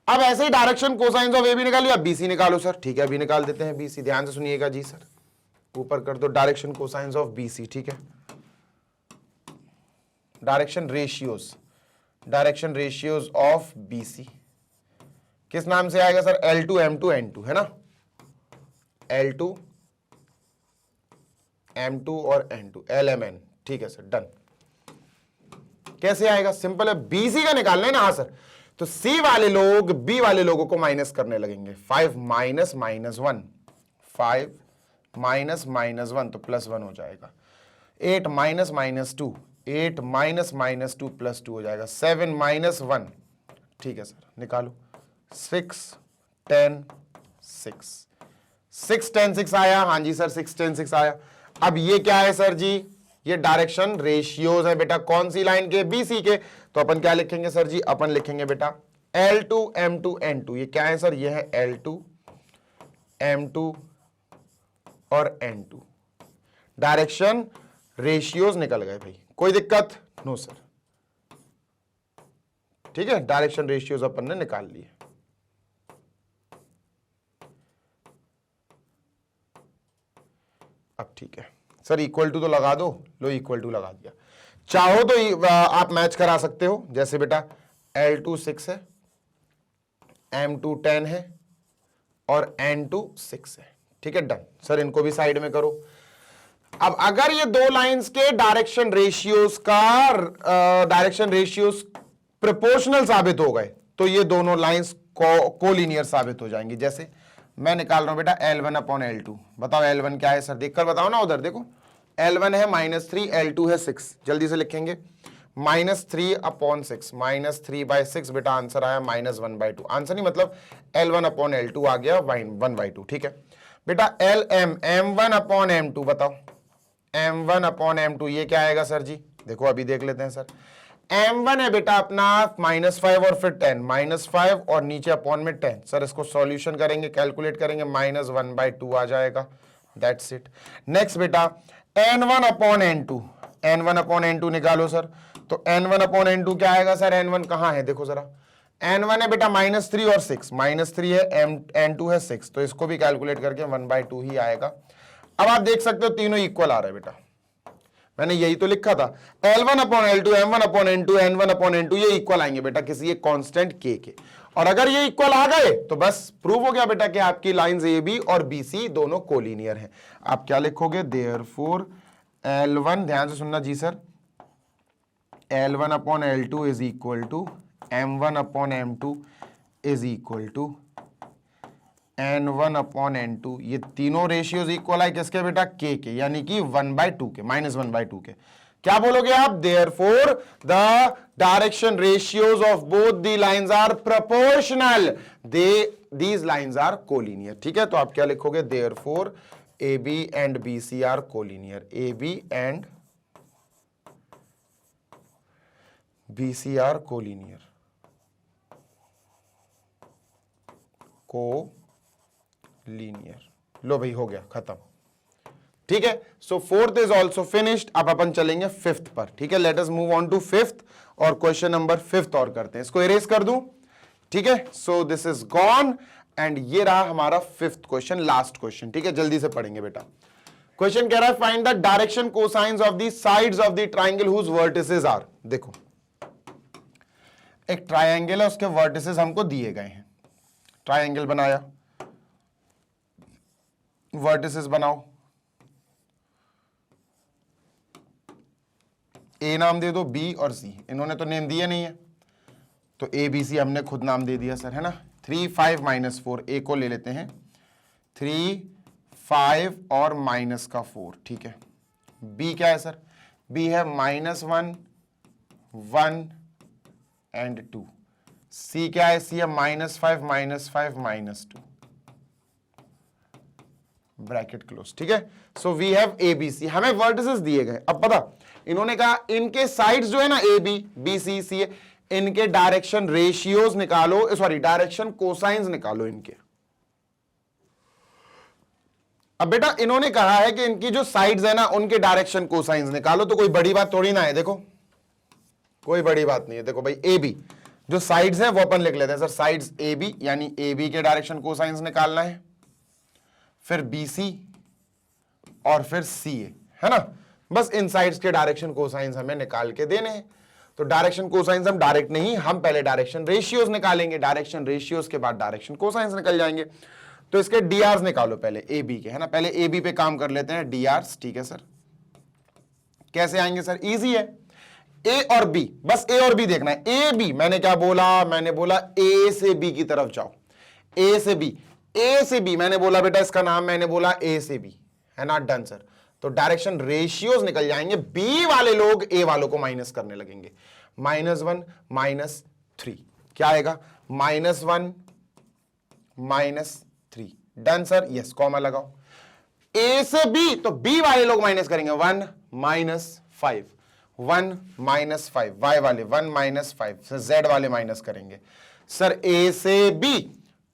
अब ऐसे ही direction cosines of A B निकालिए, अब बीसी निकालो सर, ठीक है, अभी निकाल देते हैं बीसी, ध्यान से सुनिएगा जी सर, ऊपर कर दो डायरेक्शन कोसाइंस ऑफ बीसी, ठीक है, डायरेक्शन रेशियोज ऑफ बीसी किस नाम से आएगा सर, L2 M2 N2, है ना, L2 M2 और N2, LMN, ठीक है सर, डन। कैसे आएगा, सिंपल है, बीसी का निकालना है ना, हाँ सर, तो सी वाले लोग बी वाले लोगों को माइनस करने लगेंगे, 5 -1, 5 -1 तो +1 हो जाएगा, 8 -2, 8 -2 +2 हो जाएगा, 7 -1, ठीक है सर, निकालो, 6 10 6, 6 10 6 आया, हाँ जी सर, 6 10 6 आया। अब ये क्या है सर जी, ये डायरेक्शन रेशियोज है बेटा, कौन सी लाइन के, बीसी के, तो अपन क्या लिखेंगे सर जी, अपन लिखेंगे बेटा L2 M2 N2, ये क्या है सर, ये है L2 M2 और N2, डायरेक्शन रेशियोज निकल गए भाई, कोई दिक्कत, नो सर, ठीक है, डायरेक्शन रेशियोज अपन ने निकाल लिए। अब ठीक है सर, इक्वल टू तो लगा दो, लो इक्वल टू लगा दिया, चाहो तो आप मैच करा सकते हो, जैसे बेटा L2 6 है, M2 10 है और N2 6 है, ठीक है, डन सर, इनको भी साइड में करो। अब अगर ये दो लाइंस के डायरेक्शन रेशियोज प्रोपोर्शनल साबित हो गए तो ये दोनों लाइंस कोलिनियर साबित हो जाएंगी। जैसे मैं निकाल रहा हूं बेटा L1 अपॉन L2, बताओ L1 क्या है सर, देखकर बताओ ना, उधर देखो, L1 है -3, L2 है 6, जल्दी से लिखेंगे, -3 अपॉन 6, -3/6 बेटा, आंसर आया -1/2, आंसर नहीं मतलब L1 अपॉन L2 आ गया 1/2, ठीक है बेटा। M1 अपॉन M2 बताओ, M1 अपॉन M2 ये क्या आएगा सर जी, देखो अभी देख लेते हैं सर, M1 है बेटा अपना -5 और फिर 10, -5 और नीचे अपॉन में 10, सर इसको सॉल्यूशन करेंगे, कैलकुलेट करेंगे, -1/2 आ जाएगा, दैट्स इट। नेक्स्ट बेटा N1 upon N2, N1 upon N2 निकालो सर, तो N1 अपॉन N2 क्या आएगा सर, N1 कहां है, देखो जरा, N1 है बेटा -3 और 6, -3 है, N2 है 6, तो इसको भी कैलकुलेट करके 1/2 ही आएगा। अब आप देख सकते हो तीनों इक्वल आ रहा है बेटा, मैंने यही तो लिखा था, L1 upon L2, M1 upon N2, N1 upon N2 ये इक्वल आएंगे बेटा किसी एक कांस्टेंट K के, और अगर ये इक्वल आ गए तो बस प्रूव हो गया बेटा कि आपकी लाइंस AB और BC दोनों कोलिनियर हैं। आप क्या लिखोगे, देयरफॉर L1, ध्यान से सुनना जी sir, L1 upon L2 is equal to M1 upon M2 is equal to N1 upon N2, ये तीनों रेशियोज इक्वल है किसके बेटा, K के, यानी कि 1/2 के, -1/2 के। क्या बोलोगे आप, therefore the direction ratios of both the lines are proportional, these lines are collinear, ठीक है। तो आप क्या लिखोगे, therefore AB and BC are collinear, AB and BC are collinear, linear, लो भाई हो गया खत्म, ठीक है। So fourth is also finished. अब अपन चलेंगे फिफ्थ पर, ठीक है, let us move on to fifth, और क्वेश्चन नंबर फिफ्थ और करते हैं, इसको इरेज कर दूं, ठीक है। So this is gone, and ये रहा हमारा फिफ्थ क्वेश्चन, लास्ट क्वेश्चन, ठीक है, जल्दी से पढ़ेंगे बेटा। क्वेश्चन कह रहा है find the direction cosines of the sides of the triangle whose vertices are, देखो एक ट्रायंगल है, उसके वर्टिसेस हमको दिए गए हैं। ट्रायंगल बनाया, वर्टिसेस बनाओ, ए नाम दे दो, बी और सी, इन्होंने तो नेम दिया नहीं है, तो ए बी सी हमने खुद नाम दे दिया सर, है ना। 3 5 -4, ए को ले लेते हैं 3 5 और -4, ठीक है। बी क्या है सर, बी है -1 1 एंड 2। सी क्या है, सी है -5 -5 -2, ब्रैकेट क्लोज, ठीक है। So we have A B C, हमें वर्टिसेस दिए गए। अब पता, इन्होंने कहा इनके साइड्स जो है ना ए बी बी सी सी, इनके डायरेक्शन रेशियोज निकालो, सॉरी डायरेक्शन कोसाइंस निकालो इनके। अब बेटा इन्होंने कहा है कि इनकी जो साइड्स है ना उनके डायरेक्शन कोसाइंस निकालो, तो कोई बड़ी बात थोड़ी ना है, देखो कोई बड़ी बात नहीं है। देखो भाई ए बी जो साइड्स हैं वो अपन लिख लेते हैं सर, साइड्स ए बी, यानी ए बी के डायरेक्शन कोसाइंस निकालना है, फिर बी सी और फिर सी ए, है ना। बस इन साइड्स के डायरेक्शन कोसाइंस हमें निकाल के देने हैं। तो डायरेक्शन कोसाइंस हम डायरेक्ट नहीं, हम पहले डायरेक्शन रेशियोज निकालेंगे, डायरेक्शन रेशियोज के बाद डायरेक्शन कोसाइंस निकल जाएंगे। तो इसके डीआरस निकालो पहले ए बी के, है ना। पहले ए बी पे काम कर लेते हैं, डीआरस, ठीक है सर। कैसे आएंगे सर, इजी है, ए और बी, बस ए और बी देखना है। ए बी मैंने क्या बोला, मैंने बोला ए से बी की तरफ जाओ, ए से बी, ए से बी मैंने बोला बेटा, इसका नाम मैंने बोला ए से बी, है ना। Done sir. तो डायरेक्शन रेशियोज निकल जाएंगे, बी वाले लोग ए वालों को माइनस करने लगेंगे, -1 -3, क्या आएगा, -1 -3। डन सर, यस, कॉमा लगाओ। ए से बी, तो बी वाले लोग माइनस करेंगे 1 -5, 1 -5, वाई वाले 1 -5, जेड वाले माइनस करेंगे सर। ए से बी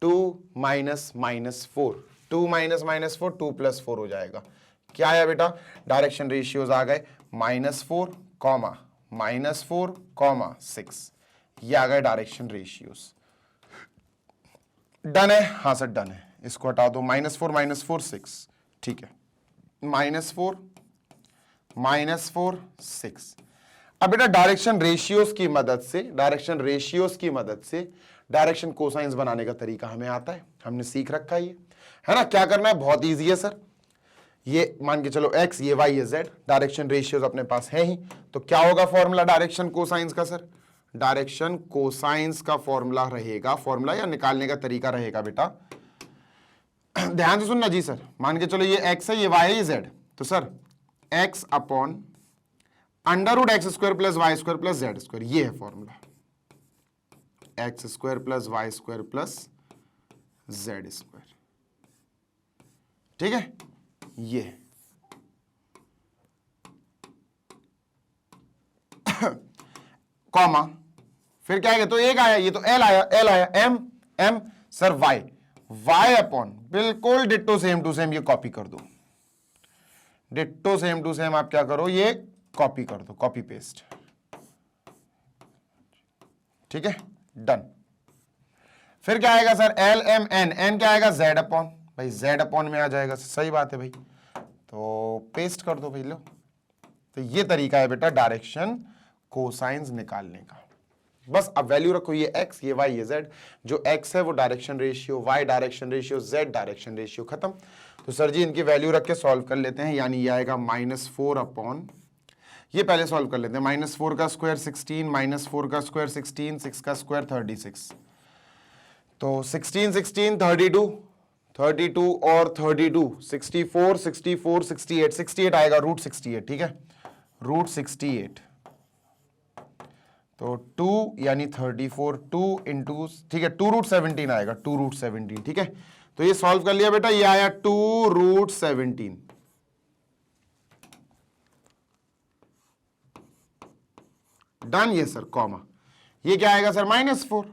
2 -4, 2 -4, 2 + 4 हो जाएगा। क्या आया बेटा, डायरेक्शन रेशियोज आ गए, -4, -4, 6, ये आ गए डायरेक्शन रेशियोज। डन है, हाँ सर डन है, इसको हटा दो, -4 -4 6, ठीक है, -4 -4 6। अब बेटा डायरेक्शन रेशियोज की मदद से, डायरेक्शन कोसाइंस बनाने का तरीका हमें आता है, हमने सीख रखा है ये, है ना। क्या करना है, बहुत इजी है सर। ये मान के चलो x, ये y, ये z, डायरेक्शन रेशियोज अपने पास है ही, तो क्या होगा फॉर्मूला डायरेक्शन कोसाइंस का सर, डायरेक्शन कोसाइंस का फॉर्मूला रहेगा, फॉर्मूला या निकालने का तरीका रहेगा बेटा, ध्यान से सुनना जी सर। मान के चलो ये x है, ये y है, ये z, तो sir x upon √x² + y² + z², ये है फॉर्मूला, x² + y² + z², ठीक है, ये कॉमा, फिर क्या आएगा, तो एक आया, ये तो L आया, M सर y अपॉन, बिल्कुल डिट्टो सेम टू सेम, ये कॉपी कर दो, डिट्टो सेम टू सेम आप क्या करो, ये कॉपी कर दो, कॉपी पेस्ट, ठीक है, डन। फिर क्या आएगा सर, L M N क्या आएगा, Z अपॉन, भाई Z अपॉन में आ जाएगा, सही बात है भाई, तो पेस्ट कर दो भाई, लो। तो ये तरीका है बेटा डायरेक्शन कोसाइंस निकालने का। बस अब वैल्यू रखो, ये x, ये y, ये z, जो x है वो direction ratio, y direction ratio, z direction ratio, खत्म। तो सर जी इनकी वैल्यू रख के सॉल्व कर लेते हैं, यानी ये आएगा -4 अपॉन, ये पहले सॉल्व कर लेते हैं, -4 का स्क्वायर 16, -4 का स्क्वायर 16, 6 का स्क्वायर 36, तो 16 16 32 और 32 64 64 68 68 आएगा, √68, ठीक है, √68, तो 2 यानी 34, 2 इंटू, ठीक है, 2√17 आएगा, 2√17, ठीक है। तो ये सॉल्व कर लिया बेटा, ये आया 2√17, डन, ये सर कॉमा, ये क्या आएगा सर, -4,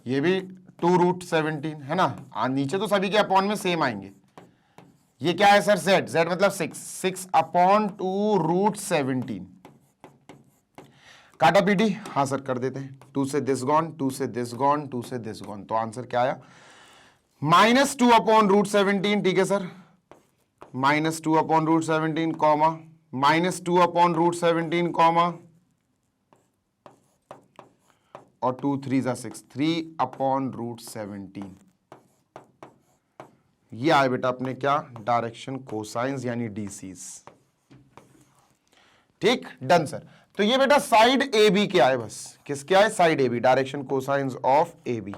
ये भी 2√17, है ना। नीचे तो सभी के अपॉन में सेम आएंगे। ये क्या है सर, z मतलब 6 अपॉन 2√17, काटा पीटी, हाँ सर कर देते हैं, 2 से दिस गॉन, 2 से दिस गॉन, 2 से दिस गॉन, तो आंसर क्या आया, -2 अपॉन √17, ठीक है sir, -2 upon √17 comma, -2 upon √17 comma, और 2 3 जा 6, 3/√17। ये आए बेटा अपने क्या, डायरेक्शन कोसाइंस यानी डीसीज। ठीक, डन सर। तो ये बेटा साइड ए बी क्या है, बस किसके आए, side A B, direction cosines of A B.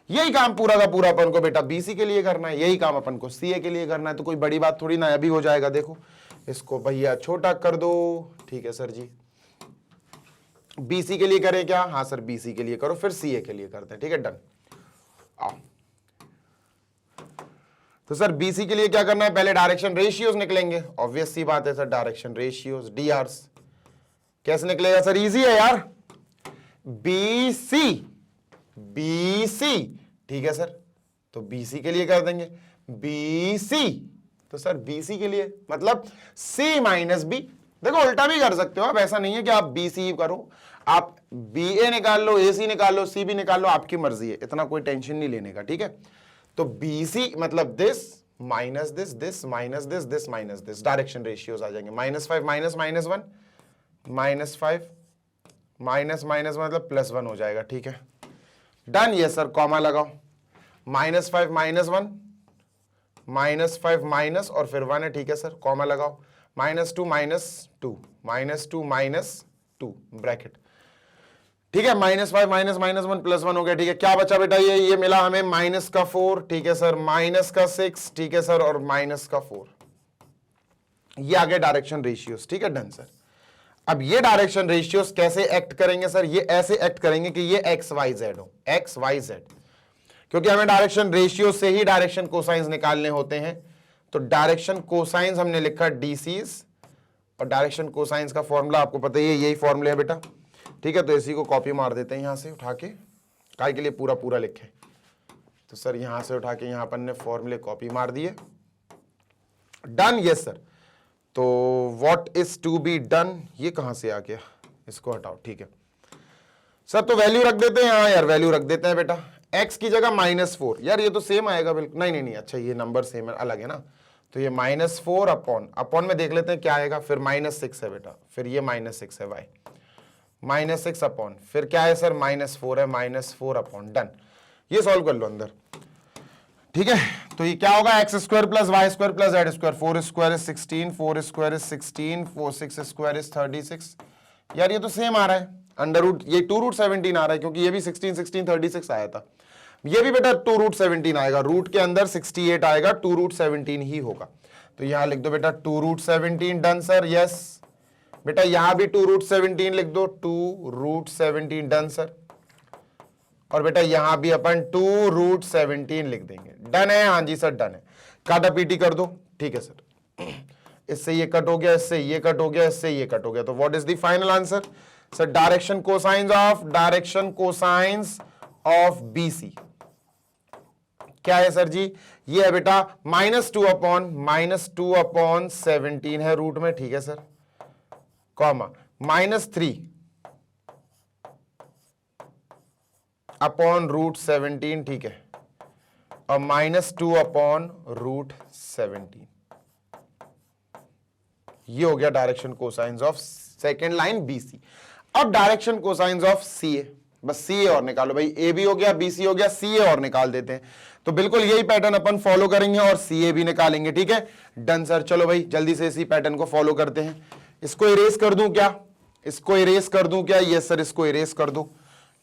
यही काम पूरा का पूरा अपन को बेटा बीसी के लिए करना है, यही काम अपन को सीए के लिए करना है, तो कोई बड़ी बात थोड़ी ना, अभी हो जाएगा। देखो इसको भैया छोटा कर दो, ठीक है सर जी। बीसी के लिए करें क्या, हाँ सर बीसी के लिए करो, फिर सीए के लिए करते हैं, ठीक है डन। आओ तो सर बीसी के लिए क्या करना है, पहले डायरेक्शन रेशियोज निकलेंगे, ऑब्वियस सी बात है सर, डायरेक्शन रेशियोज डीआरस कैसे निकलेगा सर, इजी है यार, बीसी बीसी, ठीक है सर। तो बीसी के लिए कर देंगे बीसी, तो सर बीसी के लिए मतलब सी माइनस बी। देखो उल्टा भी कर सकते हो आप, ऐसा नहीं है कि आप बीसी करो, आप बी ए निकाल लो, ए सी निकाल लो, सी बी निकाल लो, आपकी मर्जी है, इतना कोई टेंशन नहीं लेने का, ठीक है। तो बीसी मतलब this minus this, this minus this, this minus this, direction ratios आ जाएंगे, -5 माइनस -1 -5 माइनस माइनस मतलब +1 हो जाएगा, ठीक है डन। ये सर कॉमा लगाओ, -5 -1 -5 माइनस और फिर 1 है, ठीक है सर, कॉमा लगाओ, -2 -2 -2 ब्रैकेट, ठीक है, -5 -1 +1 हो गया, ठीक है। क्या बचा बेटा, ये मिला हमें -4, ठीक है सर, -6, ठीक है सर, और -4, ये आ गए डायरेक्शन रेशियोज, ठीक है डन सर। अब ये डायरेक्शन रेशियोज कैसे एक्ट करेंगे सर, ये ऐसे एक्ट करेंगे कि ये XYZ हो, XYZ, क्योंकि हमें डायरेक्शन रेशियो से ही डायरेक्शन कोसाइंस निकालने होते हैं। तो डायरेक्शन कोसाइंस हमने लिखा डीसीज, और डायरेक्शन कोसाइंस का फॉर्मूला आपको पता ही है, यही फॉर्मूला है बेटा, ठीक है। तो इसी को कॉपी मार देते हैं यहां से उठा के, काय के लिए पूरा पूरा लिखे, तो सर यहां से उठा के यहां अपन ने फॉर्मूले कॉपी मार दिए, डन। Yes sir. तो what is to be done, ये कहां से आ गया, इसको हटाओ, ठीक है सर। तो वैल्यू रख देते हैं, हाँ यार वैल्यू रख देते हैं बेटा, x की जगह -4, यार ये तो सेम आएगा बिल्कुल, नहीं, अच्छा ये नंबर सेम है, अलग है ना, तो ये -4 अपॉन में देख लेते हैं क्या आएगा, फिर -6 है बेटा, फिर ये -6 है y, -6 अपॉन, फिर क्या है सर -4 है, -4 अपॉन, डन। ये सॉल्व कर लो अंदर, ठीक है। तो ये क्या होगा, x² + y² + z², 4² is 16, 4² is 16, 6² is 36, यार ये तो सेम आ रहा है, √ ये 2√17 आ रहा है, क्योंकि ये भी 16 16 36 आया था, ये भी बेटा 2√17 आएगा, रूट के अंदर 68 आएगा, 2√17 ही होगा। तो यहां लिख दो बेटा 2√17, डन सर। यस बेटा यहां भी 2√17 लिख दो, 2√17, डन सर। और बेटा यहां भी अपन 2√17 लिख देंगे, डन है, हाँ जी सर डन है। काटा पीटी कर दो, ठीक है सर, इससे ये कट हो गया, इससे ये कट हो गया, इससे ये कट हो गया, तो what is the final answer sir, direction cosines of BC क्या है सर जी, ये है बेटा -2/17 है रूट में, ठीक है सर, कॉमा -3 अपॉन √17, ठीक है, और -2/√17, ये हो गया direction cosines of second line BC। अब डायरेक्शन कोसाइंस ऑफ CA, बस CA और निकालो भाई, AB हो गया, BC हो गया, CA और निकाल देते हैं। तो बिल्कुल यही पैटर्न अपन फॉलो करेंगे और CA भी निकालेंगे, ठीक है डन सर। चलो भाई जल्दी से इसी पैटर्न को फॉलो करते हैं। इसको इरेज कर दूं क्या, इसको इरेज कर दूं क्या, यस सर इसको इरेज कर दो,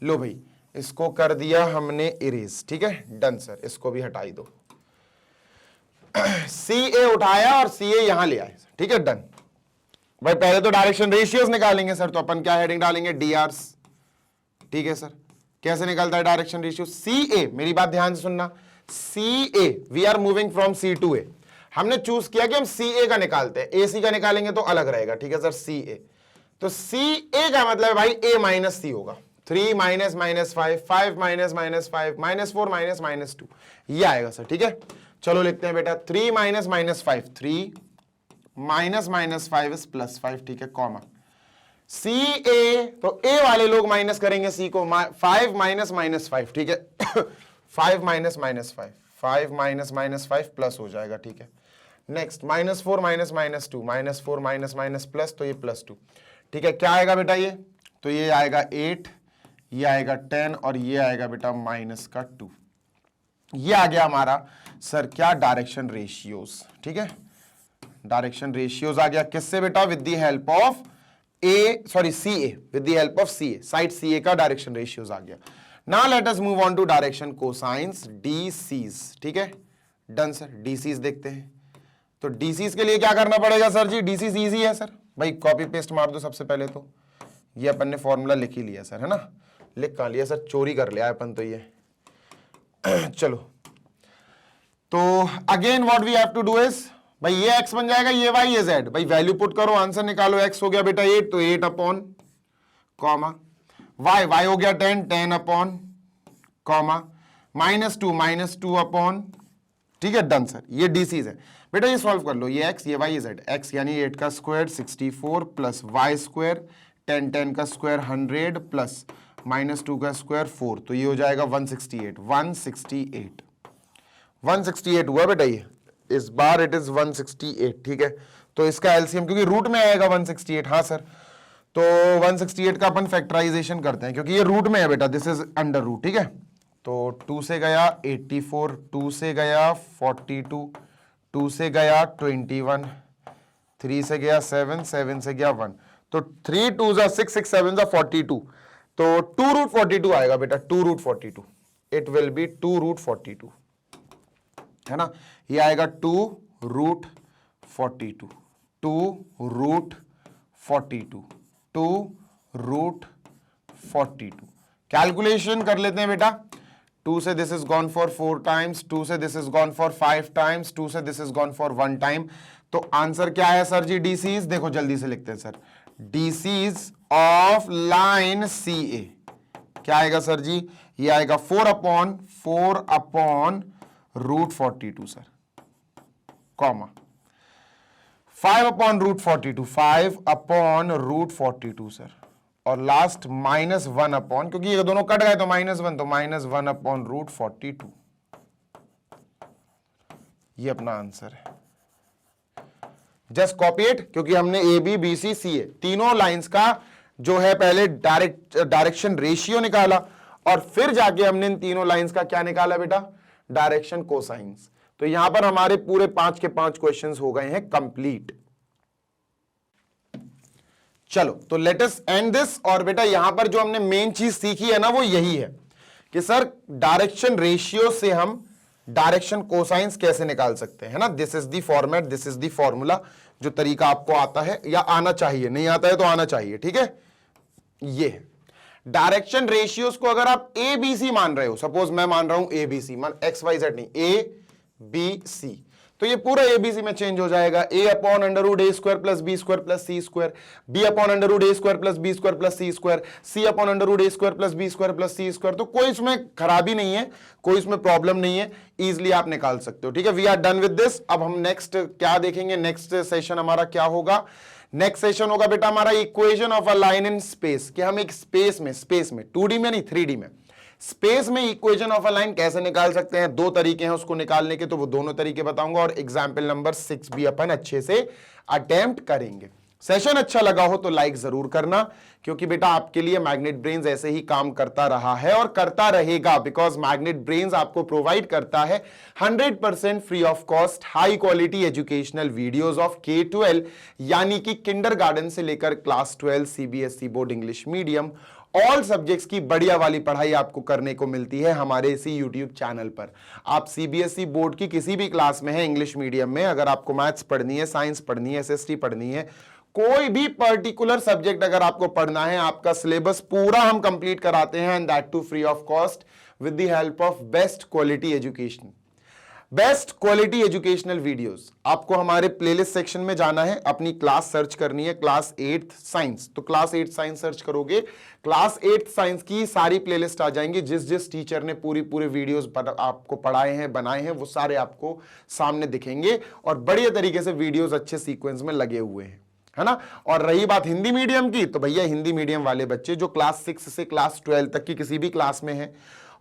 लो भाई इसको कर दिया हमने इरेज, ठीक है डन सर। इसको भी हटाई दो, CA उठाया और CA यहां ले आए, ठीक है डन। भाई पहले तो डायरेक्शन रेशियोज निकालेंगे सर, तो अपन क्या हेडिंग डालेंगे, DRs, ठीक है सर। कैसे निकलता है डायरेक्शन रेशियो, CA, मेरी बात ध्यान से सुनना, CA we are moving from C to A, हमने चूज किया कि हम CA का निकालते हैं, AC का निकालेंगे तो अलग रहेगा, ठीक है सर CA। तो CA का मतलब भाई A - C होगा, 3 - -5 5 - -5 -4 -2, ये आएगा सर, ठीक है। चलो लिखते हैं बेटा 3 - -5, 3 - -5 is +5, ठीक है, कॉमा CA, तो A वाले लोग माइनस करेंगे C को, 5 - -5, ठीक है 5 - -5 5 - -5 प्लस हो जाएगा, ठीक है। नेक्स्ट -4 - -2 -4 - प्लस, तो ये +2, ठीक है। क्या आएगा बेटा, ये तो ये आएगा 8, ये आएगा 10 और ये आएगा बेटा -2। ये आ गया हमारा सर क्या, डायरेक्शन रेशियोज। ठीक है, डायरेक्शन रेशियोज आ गया किससे बेटा, with the help of CA, with the help of CA, side CA का डायरेक्शन रेशियोज आ गया। Now let us move on to direction cosines, DCs। ठीक है, डन सर। DCs देखते हैं, तो DCs के लिए क्या करना पड़ेगा सर जी, DCs इजी है सर भाई, कॉपी पेस्ट मार दो सबसे पहले। तो ये अपन ने फॉर्मूला लिख ही लिया सर, है ना, लिख कहां लिया सर, चोरी कर लिया अपन तो ये चलो, तो again what we have to do is, भाई ये x बन जाएगा, ये y, ये z, भाई वैल्यू पुट करो, आंसर निकालो। x हो गया बेटा 8, तो 8 अपॉन कॉमा, y हो गया 10, 10 अपॉन कॉमा, -2 अपॉन, ठीक है, डन सर। ये DCs है बेटा, ये सॉल्व कर लो, ये x, ये y, ये z। x यानी 8 का स्क्वायर 64 प्लस y स्क्वायर 10, 10 का स्क्वायर 100 प्लस -2 का स्क्वायर 4, तो ये हो जाएगा 168, 168 हुआ बेटा, ये इस बार इट इज 168। ठीक है, तो इसका एलसीएम क्योंकि रूट में आएगा 168, हाँ सर, तो 168 का अपन फैक्टराइजेशन करते हैं क्योंकि ये रूट में है बेटा, दिस इज अंडर रूट। ठीक है, तो 2 से गया 84, 2 से गया 42, 2 से गया 21, 3 से गया 7, 7 से गया 1, तो 3 2 जा 6, 6 7 जा 42, तो 2√42 आएगा बेटा, 2√42, इट विल बी 2√42, है ना, ये आएगा 2√42, 2√42, 2√42। कैलकुलेशन कर लेते हैं बेटा, 2 से this is gone for 4 times, 2 से this is gone for 5 times, 2 से this is gone for 1 time, तो आंसर क्या है सर जी, DCs देखो जल्दी से लिखते हैं sir, DCs of line CA क्या आएगा सर जी, ये आएगा 4 upon √42 sir, comma 5 upon √42, 5 upon √42 sir, और लास्ट -1 अपॉन, क्योंकि ये दोनों कट गए तो -1, तो -1 अपॉन √42, ये अपना आंसर है। जस्ट कॉपी इट, क्योंकि हमने ABBCCA तीनों लाइंस का जो है पहले डायरेक्शन रेशियो निकाला और फिर जाके हमने इन तीनों लाइंस का क्या निकाला बेटा, डायरेक्शन कोसाइंस। तो यहां पर हमारे पूरे 5 के 5 क्वेश्चंस हो गए हैं कंप्लीट। चलो तो लेट अस एंड दिस, और बेटा यहां पर जो हमने मेन चीज सीखी है ना वो यही है कि सर डायरेक्शन रेशियो से हम डायरेक्शन कोसाइंस कैसे निकाल सकते हैं, है ना। This is the format, this is the formula, जो तरीका आपको आता है या आना चाहिए, नहीं आता है तो आना चाहिए। ठीक है, ये डायरेक्शन रेशियोज को अगर आप ABC मान रहे हो, सपोज मैं मान रहा हूं ABC, मान XYZ नहीं, ABC, तो ये पूरा ABC में चेंज हो जाएगा, A upon √A square plus B square plus C square, B upon √A square plus B square plus C square, C upon √A square plus B square plus C square. तो कोई इसमें खराबी नहीं है, कोई इसमें प्रॉब्लम नहीं है, इजिली आप निकाल सकते हो। ठीक है, we are done with this. अब हम नेक्स्ट क्या देखेंगे, नेक्स्ट सेशन हमारा क्या होगा, नेक्स्ट सेशन होगा बेटा हमारा equation of a line in space, कि हम एक स्पेस में 2D में नहीं 3D में स्पेस में इक्वेशन ऑफ अ लाइन कैसे निकाल सकते हैं। 2 तरीके हैं उसको निकालने के, तो वो दोनों तरीके बताऊंगा, और एग्जाम्पल नंबर 6 भी अपन अच्छे से अटेम्प्ट करेंगे। सेशन अच्छा लगा हो तो लाइक जरूर करना, क्योंकि बेटा आपके लिए मैग्नेट ब्रेन्स ऐसे ही काम करता रहा है और करता रहेगा, बिकॉज मैग्नेट ब्रेन्स आपको प्रोवाइड करता है 100% free of cost high quality educational videos of K-12, यानी कि किंडरगार्टन से लेकर class 12 CBSE board English medium all subjects की बढ़िया वाली पढ़ाई आपको करने को मिलती है हमारे इसी यूट्यूब चैनल पर। आप CBSE बोर्ड की किसी भी क्लास में है इंग्लिश मीडियम में, अगर आपको मैथ्स पढ़नी है, साइंस पढ़नी है, SST पढ़नी है, कोई भी पर्टिकुलर सब्जेक्ट अगर आपको पढ़ना है, आपका सिलेबस पूरा हम कंप्लीट कराते हैं, and that too free of cost with the help of best quality education, best quality educational videos. आपको हमारे प्लेलिस्ट सेक्शन में जाना है, अपनी क्लास सर्च करनी है, क्लास 8th साइंस, तो क्लास 8 साइंस सर्च करोगे, क्लास 8 साइंस की सारी प्लेलिस्ट आ जाएंगी, जिस जिस टीचर ने पूरे वीडियोस आपको पढ़ाए हैं, बनाए हैं, वो सारे आपको सामने दिखेंगे, और बढ़िया तरीके से वीडियोस अच्छे सीक्वेंस में लगे हुए हैं, है ना। और रही बात हिंदी मीडियम की, तो भैया हिंदी मीडियम वाले बच्चे जो क्लास 6 से क्लास 12 तक की किसी भी क्लास में है,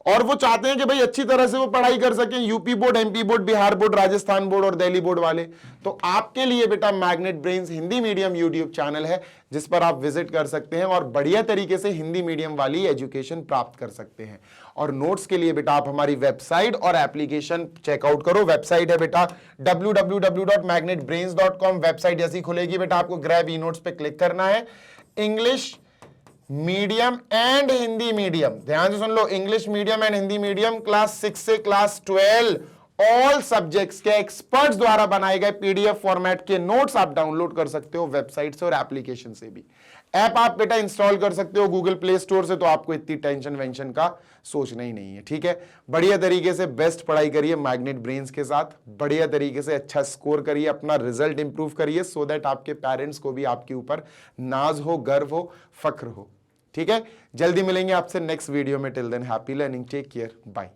और वो चाहते हैं कि भाई अच्छी तरह से वो पढ़ाई कर सकें, UP board, MP board, Bihar board, Rajasthan board और दिल्ली बोर्ड वाले। तो आपके लिए बेटा magnet brains Hindi medium YouTube channel है, जिस पर आप विजिट कर सकते हैं और बढ़िया तरीके से हिंदी मीडियम वाली एजुकेशन प्राप्त कर सकते हैं। और नोट्स के लिए बेटा आप हमारी वेबसाइट और एप्लीकेशन चेकआउट करो। वेबसाइट है बेटा www.magnetbrains.com। वेबसाइट जैसी खुलेगी बेटा आपको ग्रैब ई नोट्स पे क्लिक करना है। English medium and Hindi medium, ध्यान से सुन लो, English medium and Hindi medium class 6 से क्लास 12 ऑल सब्जेक्ट्स के एक्सपर्ट्स द्वारा बनाए गए पीडीएफ फॉर्मेट के नोट्स आप डाउनलोड कर सकते हो वेबसाइट से और एप्लीकेशन से भी। ऐप आप बेटा इंस्टॉल कर सकते हो गूगल प्ले स्टोर से, तो आपको इतनी टेंशन वेंशन का सोचना ही नहीं है, ठीक है। बढ़िया तरीके से बेस्ट पढ़ाई करिए मैग्नेट ब्रेन्स के साथ, बढ़िया तरीके से अच्छा स्कोर करिए, अपना रिजल्ट इंप्रूव करिए, सो दैट आपके पेरेंट्स को भी आपके ऊपर नाज हो, गर्व हो, फक्र हो, ठीक है। जल्दी मिलेंगे आपसे नेक्स्ट वीडियो में। Till then happy learning, take care, bye.